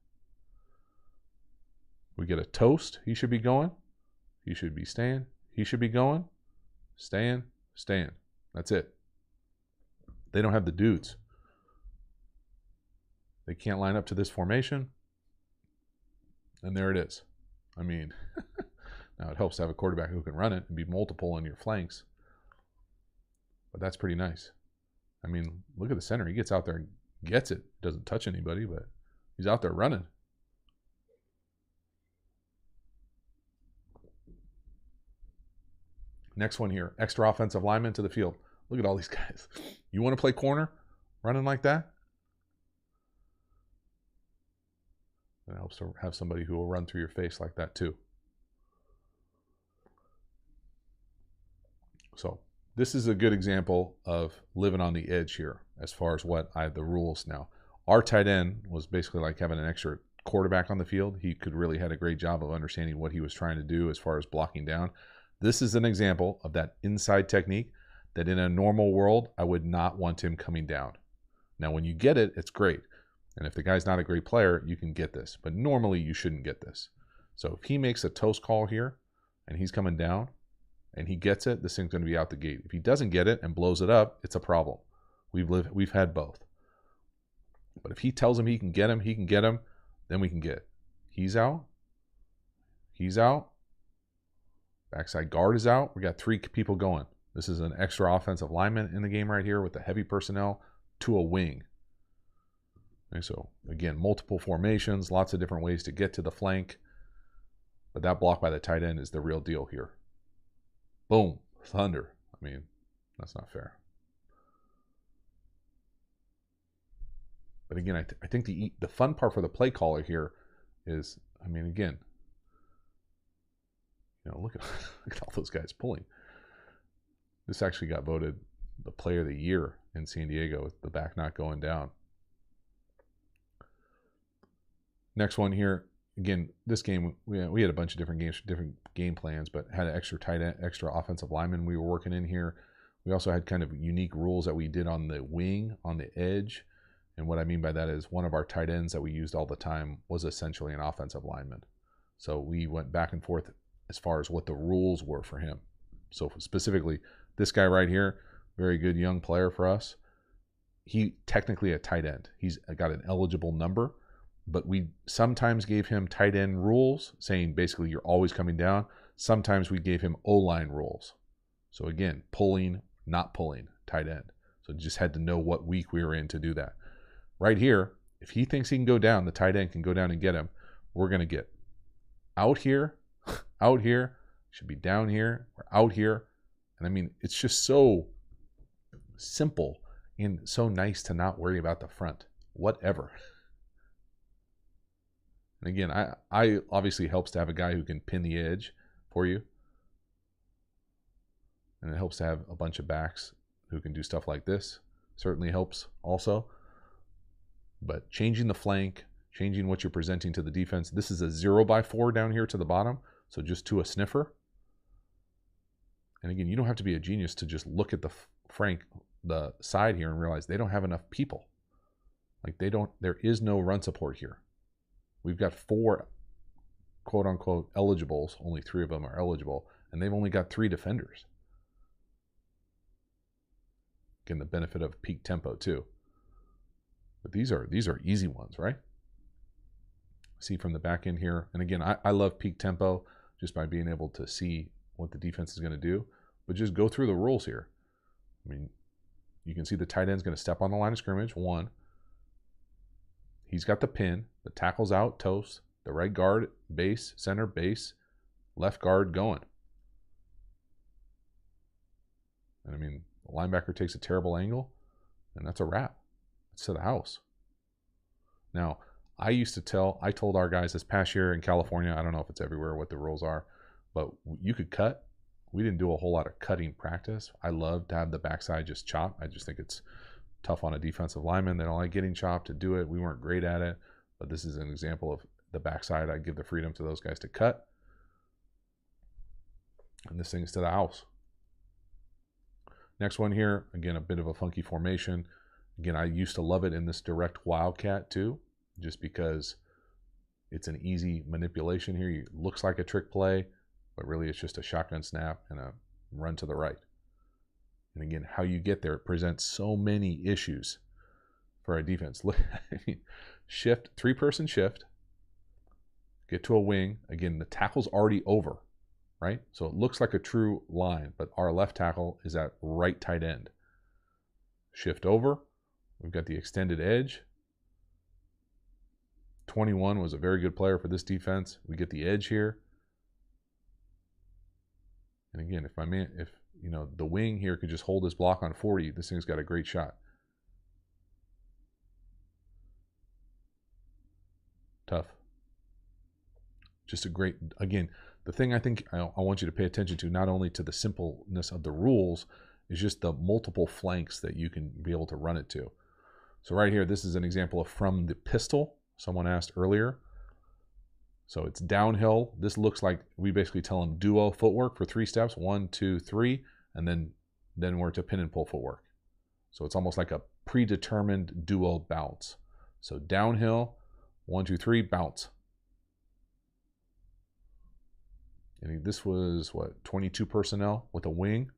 We get a toast. He should be going. He should be staying. He should be going. Staying. Staying. That's it. They don't have the dudes. They can't line up to this formation. And there it is. I mean, now it helps to have a quarterback who can run it and be multiple on your flanks. But that's pretty nice. I mean, look at the center. He gets out there and gets it. Doesn't touch anybody, but he's out there running. Next one here. Extra offensive lineman to the field. Look at all these guys. You want to play corner running like that? It helps to have somebody who will run through your face like that too. So this is a good example of living on the edge here as far as what I have the rules now. Our tight end was basically like having an extra quarterback on the field. He could really had a great job of understanding what he was trying to do as far as blocking down. This is an example of that inside technique that in a normal world, I would not want him coming down. Now, when you get it, it's great. And if the guy's not a great player, you can get this. But normally, you shouldn't get this. So if he makes a toast call here and he's coming down and he gets it, this thing's going to be out the gate. If he doesn't get it and blows it up, it's a problem. We've had both. But if he tells him he can get him, then we can get it. He's out. He's out. Backside guard is out. We got 3 people going. This is an extra offensive lineman in the game right here with the heavy personnel to a wing. Okay, so again, multiple formations, lots of different ways to get to the flank. But that block by the tight end is the real deal here. Boom. Thunder. I mean, that's not fair. But again, I think the fun part for the play caller here is, I mean, again, look at all those guys pulling. This actually got voted the player of the year in San Diego with the back not going down. Next one here. Again, this game, we had a bunch of different games, different game plans, but had an extra tight end, extra offensive lineman we were working in here. We also had kind of unique rules that we did on the wing, on the edge. And what I mean by that is one of our tight ends that we used all the time was essentially an offensive lineman. So we went back and forth as far as what the rules were for him. So specifically, this guy right here, very good young player for us. He technically a tight end. He's got an eligible number, but we sometimes gave him tight end rules, saying basically you're always coming down. Sometimes we gave him O-line rules. So again, pulling, not pulling, tight end. So just had to know what week we were in to do that. Right here, if he thinks he can go down, the tight end can go down and get him. We're going to get out here, should be down here, or out here. And I mean, it's just so simple and so nice to not worry about the front, whatever. And again, I obviously helps to have a guy who can pin the edge for you. And it helps to have a bunch of backs who can do stuff like this. Certainly helps also. But changing the flank, changing what you're presenting to the defense. This is a 0x4 down here to the bottom. So just to a sniffer. And again, you don't have to be a genius to just look at the side here and realize they don't have enough people. Like there is no run support here. We've got 4 quote unquote eligibles. Only 3 of them are eligible. And they've only got 3 defenders. Again, the benefit of peak tempo too. But these are easy ones, right? See from the back end here. And again, I love peak tempo just by being able to see what the defense is going to do. But just go through the rules here. I mean, you can see the tight end's going to step on the line of scrimmage. 1. He's got the pin. The tackle's out, toast. The right guard, base, center, base, left guard going. And I mean, the linebacker takes a terrible angle, and that's a wrap. It's to the house. Now, I told our guys this past year in California, I don't know if it's everywhere what the rules are, but you could cut. We didn't do a whole lot of cutting practice. I love to have the backside just chop. I just think it's tough on a defensive lineman. They don't like getting chopped to do it. We weren't great at it, but this is an example of the backside. I give the freedom to those guys to cut. And this thing's to the house. Next one here, again, a bit of a funky formation. Again, I used to love it in this direct wildcat too, just because it's an easy manipulation here. It looks like a trick play, but really it's just a shotgun snap and a run to the right. And again, how you get there presents so many issues for a defense. Look, I mean, shift, 3-person shift, get to a wing. Again, the tackle's already over, right? So it looks like a true line, but our left tackle is at right tight end. Shift over. We've got the extended edge. 21 was a very good player for this defense. We get the edge here. And again, if you know, the wing here could just hold his block on 40, this thing's got a great shot. Tough. Just a great, again, the thing I think I want you to pay attention to, not only to the simpleness of the rules, is just the multiple flanks that you can be able to run it to. So right here, this is an example of from the pistol. Someone asked earlier. So it's downhill. This looks like we basically tell them duo footwork for 3 steps, 1, 2, 3, and then we're to pin and pull footwork. So it's almost like a predetermined duo bounce. So downhill, 1, 2, 3, bounce. And this was what, 22 personnel with a wing.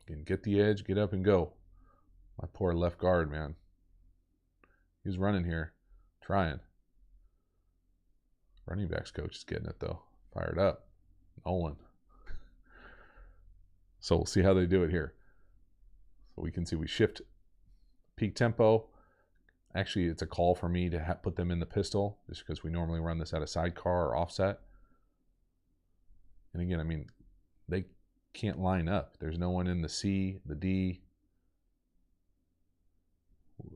Again, get the edge, get up and go. My poor left guard, man. He's running here, trying. Running backs coach is getting it though. Fired up. Nolan. So we'll see how they do it here. So we can see we shift peak tempo. Actually, it's a call for me to put them in the pistol just because we normally run this at a sidecar or offset. And again, I mean, they can't line up. There's no one in the C, the D.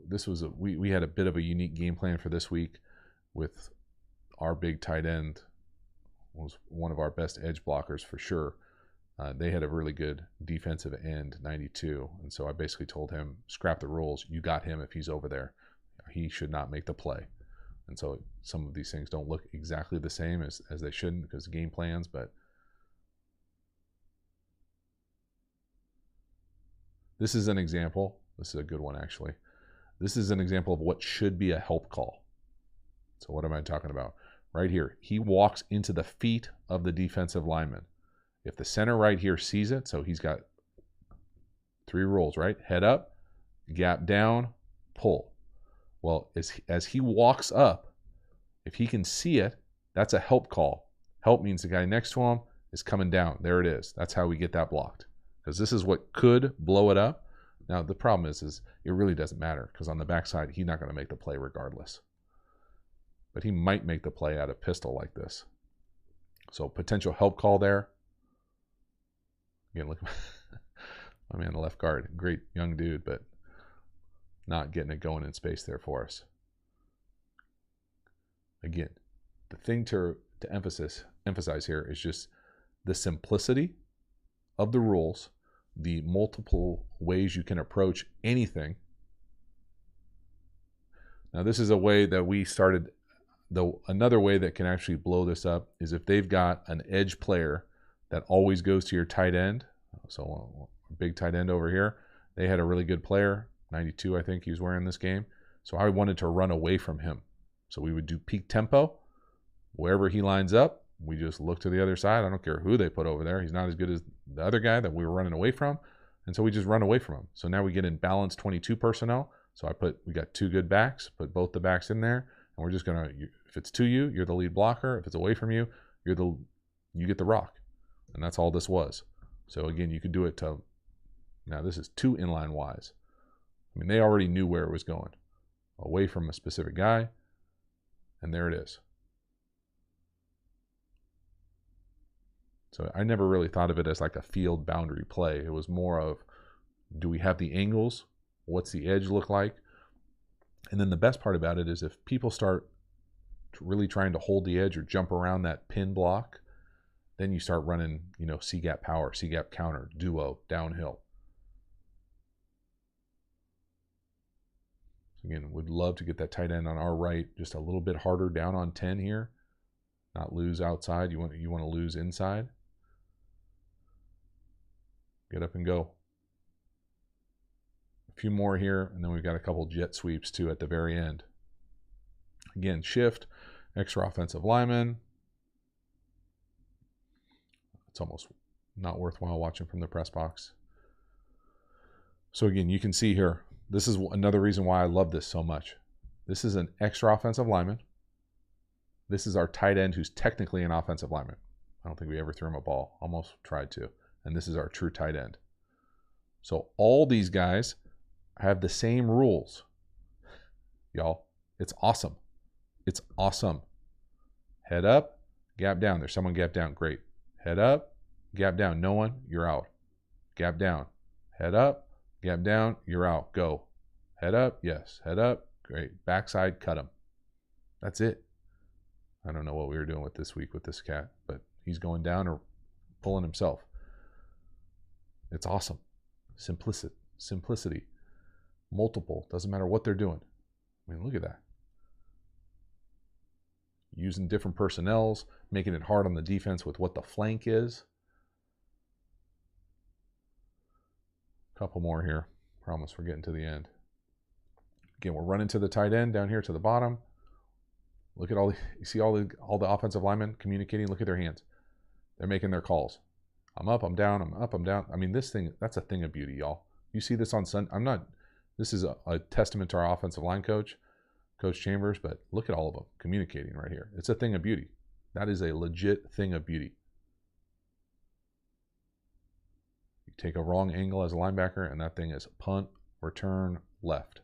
This was we had a bit of a unique game plan for this week with our big tight end was one of our best edge blockers for sure. They had a really good defensive end, 92, and so I basically told him, scrap the rules. You got him if he's over there. He should not make the play. And so some of these things don't look exactly the same as they shouldn't because of game plans, but this is an example. This is a good one, actually. This is an example of what should be a help call. So what am I talking about? Right here, he walks into the feet of the defensive lineman. If the center right here sees it, so he's got 3 rules, right? Head up, gap down, pull. Well, as he walks up, if he can see it, that's a help call. Help means the guy next to him is coming down. There it is. That's how we get that blocked. Because this is what could blow it up. Now, the problem is it really doesn't matter because on the backside, he's not going to make the play regardless. But he might make the play out of pistol like this. So potential help call there. Again, look, my man, the left guard, great young dude, but not getting it going in space there for us. Again, the thing to emphasize here is just the simplicity of the rules, the multiple ways you can approach anything. Now, this is a way that we started. Though another way that can actually blow this up is if they've got an edge player that always goes to your tight end. So a big tight end over here, they had a really good player, 92 I think he was wearing this game. So I wanted to run away from him. So we would do peak tempo. Wherever he lines up, we just look to the other side. I don't care who they put over there. He's not as good as the other guy that we were running away from. And so we just run away from him. So now we get in balanced 22 personnel. So we got 2 good backs, put both the backs in there. And we're just going to, if it's to you, you're the lead blocker. If it's away from you, you get the rock. And that's all this was. So again, you could do it to, now this is 2 inline Ys. I mean, they already knew where it was going. Away from a specific guy, and there it is. So I never really thought of it as like a field boundary play. It was more of, do we have the angles? What's the edge look like? And then the best part about it is if people start really trying to hold the edge or jump around that pin block, then you start running, you know, C-gap power, C-gap counter, duo, downhill. So again, would love to get that tight end on our right just a little bit harder down on 10 here. Not lose outside. You want to lose inside. Get up and go. A few more here, and then we've got a couple jet sweeps too at the very end. Again, shift, extra offensive lineman. It's almost not worthwhile watching from the press box. So again, you can see here, this is another reason why I love this so much. This is an extra offensive lineman. This is our tight end who's technically an offensive lineman. I don't think we ever threw him a ball. Almost tried to. And this is our true tight end. So all these guys have the same rules. Y'all, it's awesome. It's awesome. Head up, gap down. There's someone gap down. Great. Head up, gap down. No one, you're out. Gap down. Head up, gap down, you're out. Go. Head up, yes. Head up, great. Backside, cut him. That's it. I don't know what we were doing with this week with this cat, but he's going down or pulling himself. It's awesome. Simplicity. Multiple. Doesn't matter what they're doing. I mean, look at that. Using different personnels, making it hard on the defense with what the flank is. Couple more here. Promise we're getting to the end. Again, we're running to the tight end down here to the bottom. Look at all the, you see all the offensive linemen communicating. Look at their hands. They're making their calls. I'm up, I'm down, I'm up, I'm down. I mean, this thing, that's a thing of beauty, y'all. You see this on Sunday. This is a testament to our offensive line coach, Coach Chambers, but look at all of them communicating right here. It's a thing of beauty. That is a legit thing of beauty. You take a wrong angle as a linebacker, and that thing is punt, return, left.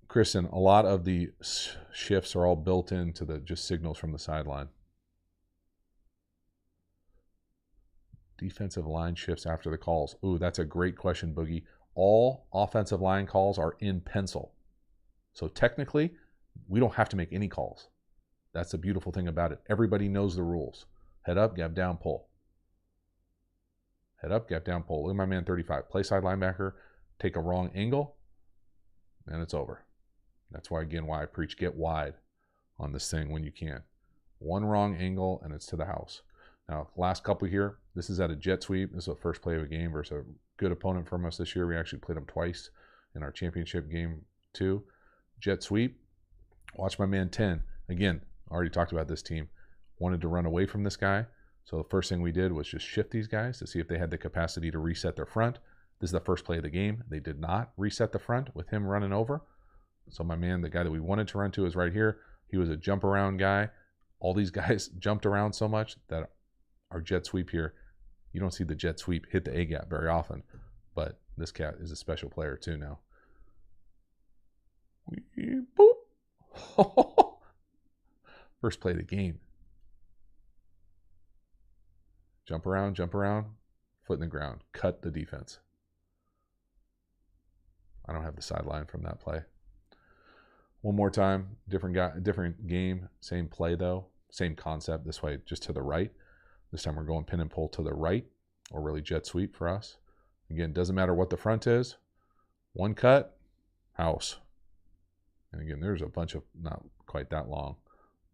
Kristen, a lot of the shifts are all built into the just signals from the sideline. Defensive line shifts after the calls. Ooh, that's a great question, Boogie. All offensive line calls are in pencil. So technically, we don't have to make any calls. That's the beautiful thing about it. Everybody knows the rules. Head up, gap down, pull. Head up, gap down, pull. Look at my man 35. Play side linebacker, take a wrong angle, and it's over. That's why, again, why I preach get wide on this thing when you can. One wrong angle, and it's to the house. Now, last couple here, this is at a jet sweep. This is the first play of a game versus a good opponent from us this year. We actually played them twice in our championship game 2. Jet sweep. Watch my man 10. Again, already talked about this team. Wanted to run away from this guy. So the first thing we did was just shift these guys to see if they had the capacity to reset their front. This is the first play of the game. They did not reset the front with him running over. So my man, the guy that we wanted to run to is right here. He was a jump around guy. All these guys jumped around so much that our jet sweep here, you don't see the jet sweep hit the A-gap very often. But this cat is a special player too now. Boop. First play of the game. Jump around, foot in the ground. Cut the defense. I don't have the sideline from that play. One more time, different guy, different game, same play though, same concept. This way, just to the right. This time we're going pin and pull to the right, or really jet sweep for us. Again, doesn't matter what the front is. One cut, house. And again, there's a bunch of, not quite that long,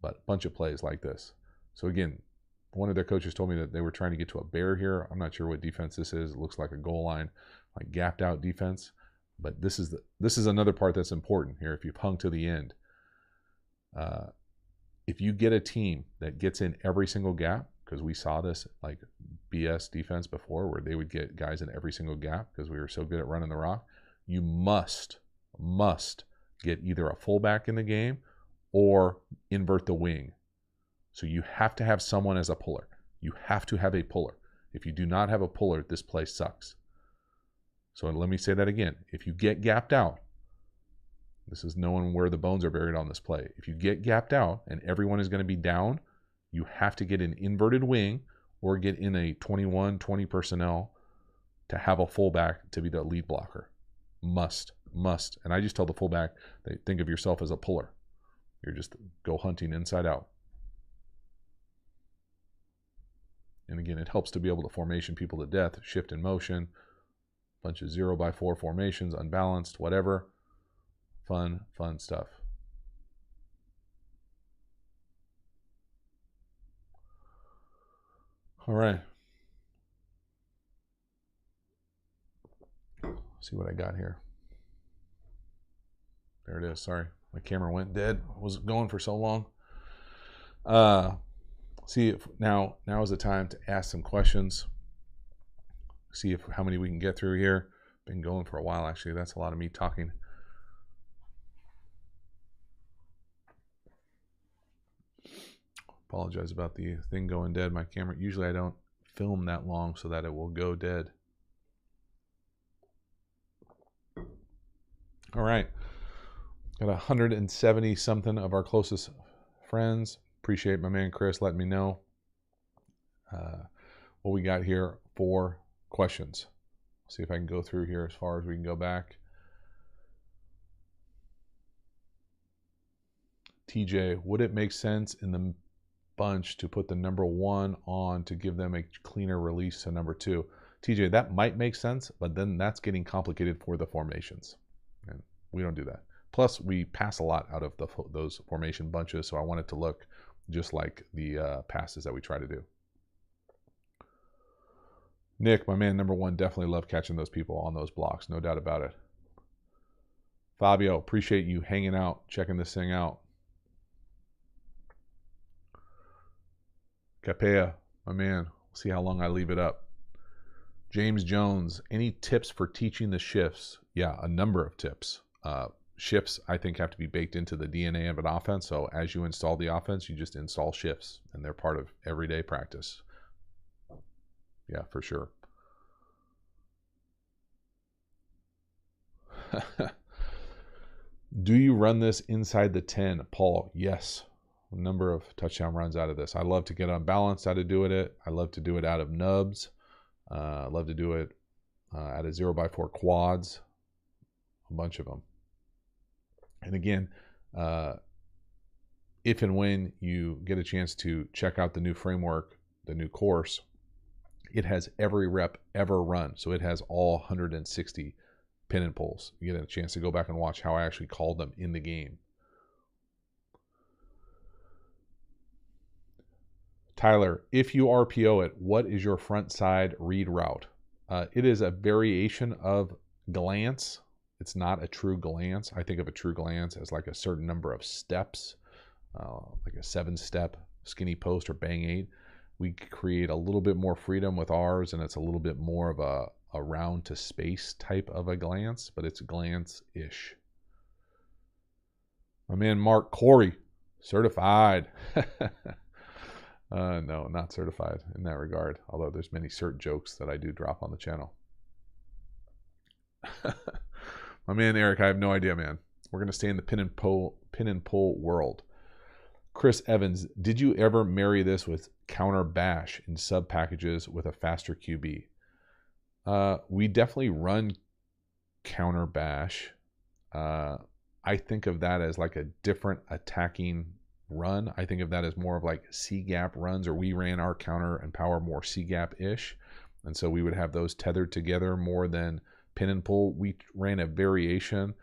but a bunch of plays like this. So again, one of their coaches told me that they were trying to get to a bear here. I'm not sure what defense this is. It looks like a goal line, like gapped out defense. But this is another part that's important here. If you've hung to the end, if you get a team that gets in every single gap, because we saw this like BS defense before, where they would get guys in every single gap because we were so good at running the rock, you must get either a fullback in the game or invert the wing. So you have to have someone as a puller. You have to have a puller. If you do not have a puller, this play sucks. So let me say that again. If you get gapped out, this is knowing where the bones are buried on this play. If you get gapped out and everyone is going to be down, you have to get an inverted wing or get in a 21-20 personnel to have a fullback to be the lead blocker. Must. And I just tell the fullback, think of yourself as a puller. You're just go hunting inside out. And again, it helps to be able to formation people to death, shift in motion, bunch of 0x4 formations, unbalanced, whatever. Fun stuff. All right. See what I got here. There it is. Sorry, my camera went dead. I was going for so long. See if now is the time to ask some questions. See how many we can get through here. Been going for a while, actually. That's a lot of me talking. Apologize about the thing going dead. My camera, usually I don't film that long so that it will go dead. All right. Got 170 something of our closest friends. Appreciate my man Chris letting me know what we got here for questions. See if I can go through here as far as we can go back. TJ, would it make sense in the bunch to put the number 1 on to give them a cleaner release to number 2? TJ, that might make sense, but then that's getting complicated for the formations. And we don't do that. Plus, we pass a lot out of those formation bunches, so I want it to look just like the passes that we try to do. Nick, my man, number 1, definitely love catching those people on those blocks, no doubt about it. Fabio, appreciate you hanging out, checking this thing out. Capea, my man, see how long I leave it up. James Jones, any tips for teaching the shifts? Yeah, a number of tips. Shifts, I think, have to be baked into the DNA of an offense. So as you install the offense, you just install shifts, and they're part of everyday practice. Yeah, for sure. Do you run this inside the 10? Paul, yes. A number of touchdown runs out of this. I love to get unbalanced out of doing it. I love to do it out of nubs. I love to do it out of 0x4 quads. A bunch of them. And again, if and when you get a chance to check out the new framework, the new course, it has every rep ever run. So it has all 160 pin and pulls. You get a chance to go back and watch how I actually called them in the game. Tyler, if you RPO it, what is your front side read route? It is a variation of glance. It's not a true glance. I think of a true glance as like a certain number of steps, like a 7-step skinny post or bang 8. We create a little bit more freedom with ours, and it's a little bit more of a round to space type of a glance, but it's glance-ish. My man Mark Corey, certified. No, not certified in that regard, although there's many cert jokes that I do drop on the channel. My man Eric, I have no idea, man. We're going to stay in the pin and pull world. Chris Evans, did you ever marry this with counter bash in sub packages with a faster QB? We definitely run counter bash. I think of that as like a different attacking run. I think of that as more of like C-gap runs, or we ran our counter and power more C-gap-ish. And so we would have those tethered together more than pin and pull. We ran a variation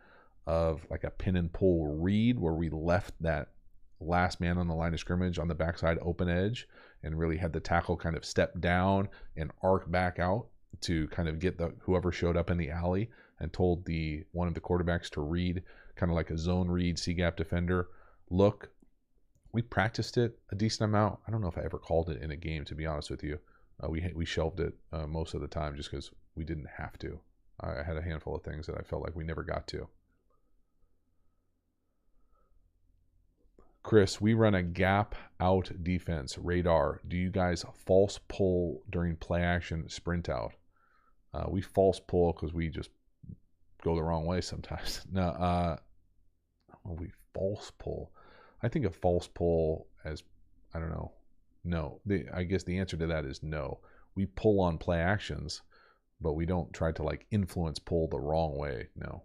of like a pin and pull read where we left that last man on the line of scrimmage on the backside open edge and really had the tackle kind of step down and arc back out to kind of get whoever showed up in the alley, and told one of the quarterbacks to read kind of like a zone read C-gap defender look. We practiced it a decent amount. I don't know if I ever called it in a game, to be honest with you. We shelved it most of the time just because we didn't have to. I had a handful of things that I felt like we never got to. Chris, we run a gap out defense, radar. Do you guys false pull during play action sprint out? We false pull because we just go the wrong way sometimes. No, we false pull. I think of false pull as, I don't know. No, I guess the answer to that is no. We pull on play actions, but we don't try to like influence pull the wrong way. No.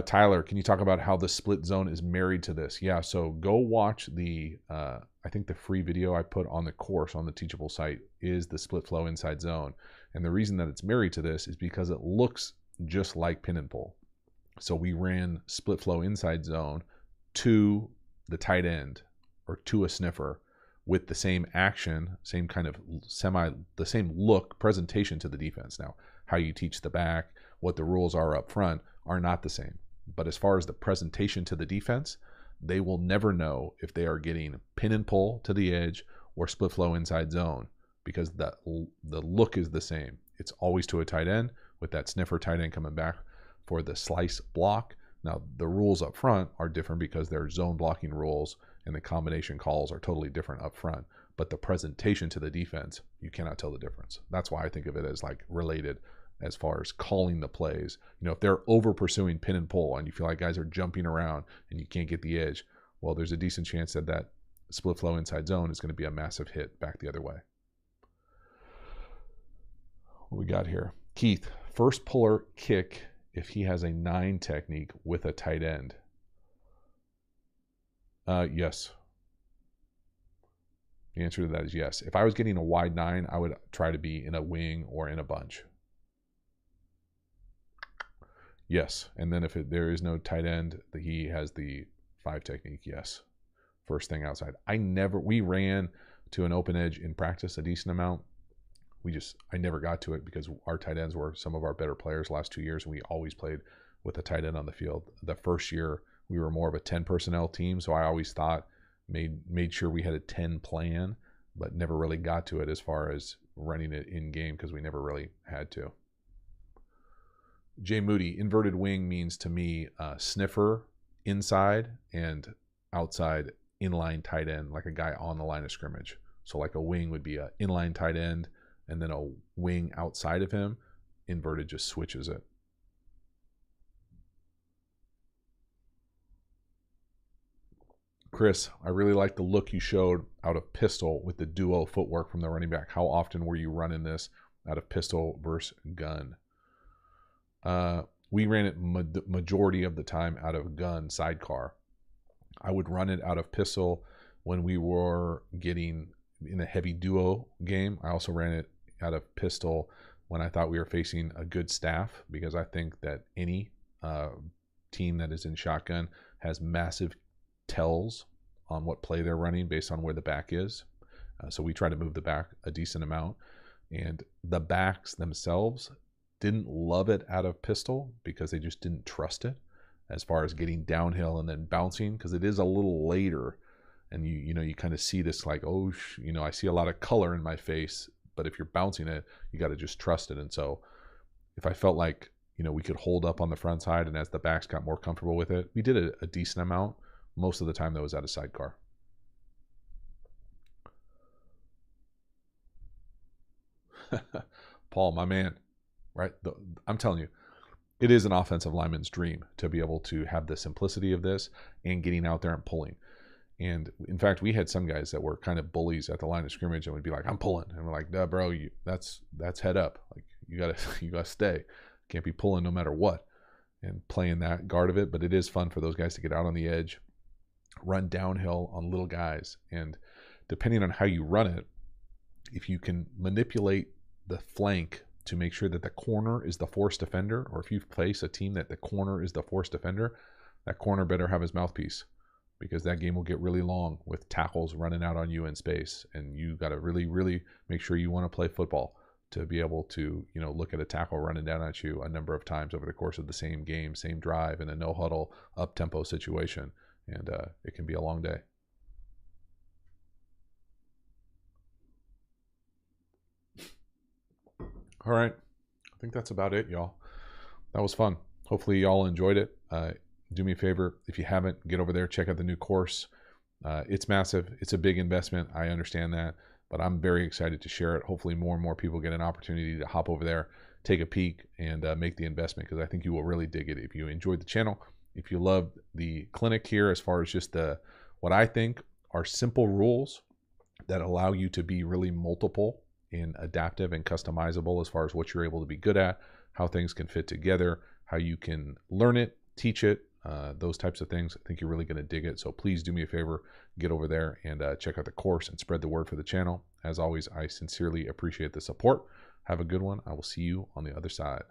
Tyler, can you talk about how the split zone is married to this? Yeah, so go watch the, I think the free video I put on the course on the Teachable site is the split flow inside zone. And the reason that it's married to this is because it looks just like pin and pull. So we ran split flow inside zone to the tight end or to a sniffer with the same action, same kind of the same look, presentation to the defense. Now, how you teach the back, what the rules are up front are not the same. But as far as the presentation to the defense, they will never know if they are getting pin and pull to the edge or split flow inside zone because the look is the same. It's always to a tight end with that sniffer tight end coming back for the slice block. Now, the rules up front are different because they're zone blocking rules and the combination calls are totally different up front. But the presentation to the defense, you cannot tell the difference. That's why I think of it as like related as far as calling the plays. You know, if they're over pursuing pin and pull and you feel like guys are jumping around and you can't get the edge, well, there's a decent chance that that split flow inside zone is going to be a massive hit back the other way. What we got here? Keith, first puller kick if he has a 9 technique with a tight end. Yes. The answer to that is yes. If I was getting a wide 9, I would try to be in a wing or in a bunch. Yes. And then if there is no tight end, he has the 5 technique. Yes. First thing outside. We ran to an open edge in practice a decent amount. I never got to it because our tight ends were some of our better players the last 2 years, and we always played with a tight end on the field. The first year, we were more of a 10 personnel team, so I always thought, made sure we had a 10 plan, but never really got to it as far as running it in game because we never really had to. Jay Moody, inverted wing means to me sniffer inside and outside inline tight end, like a guy on the line of scrimmage. So like a wing would be an inline tight end, and then a wing outside of him, inverted just switches it. Chris, I really like the look you showed out of pistol with the duo footwork from the running back. How often were you running this out of pistol versus gun? We ran it majority of the time out of gun sidecar. I would run it out of pistol when we were getting in a heavy duo game. I also ran it out of pistol when I thought we were facing a good staff, because I think that any team that is in shotgun has massive tells on what play they're running based on where the back is. So we try to move the back a decent amount, and the backs themselves didn't love it out of pistol because they just didn't trust it as far as getting downhill and then bouncing, because it is a little later, and you kind of see this like, oh, I see a lot of color in my face, but if you're bouncing it, you got to just trust it. And so if I felt like we could hold up on the front side, and as the backs got more comfortable with it, we did a decent amount. Most of the time that was out of sidecar. Paul, my man, right? I'm telling you, it is an offensive lineman's dream to be able to have the simplicity of this and getting out there and pulling. And in fact, we had some guys that were kind of bullies at the line of scrimmage and would be like, "I'm pulling," and we're like, "Duh, bro, that's head up. Like you gotta stay. Can't be pulling no matter what." And playing that guard of it, but it is fun for those guys to get out on the edge, run downhill on little guys, and depending on how you run it, if you can manipulate the flank to make sure that the corner is the force defender, or if you face a team that the corner is the force defender, that corner better have his mouthpiece, because that game will get really long with tackles running out on you in space, and you got to really, really make sure you want to play football to be able to, look at a tackle running down at you a number of times over the course of the same game, same drive, in a no huddle, up tempo situation, and it can be a long day. All right, I think that's about it, y'all. That was fun. Hopefully y'all enjoyed it. do me a favor. If you haven't, get over there, check out the new course. It's massive. It's a big investment. I understand that, but I'm very excited to share it. Hopefully more and more people get an opportunity to hop over there, take a peek, and make the investment, because I think you will really dig it. If you enjoyed the channel, if you love the clinic here, as far as just what I think are simple rules that allow you to be really multiple and adaptive and customizable as far as what you're able to be good at, how things can fit together, how you can learn it, teach it, those types of things. I think you're really going to dig it. So please do me a favor, get over there and check out the course and spread the word for the channel. As always, I sincerely appreciate the support. Have a good one. I will see you on the other side.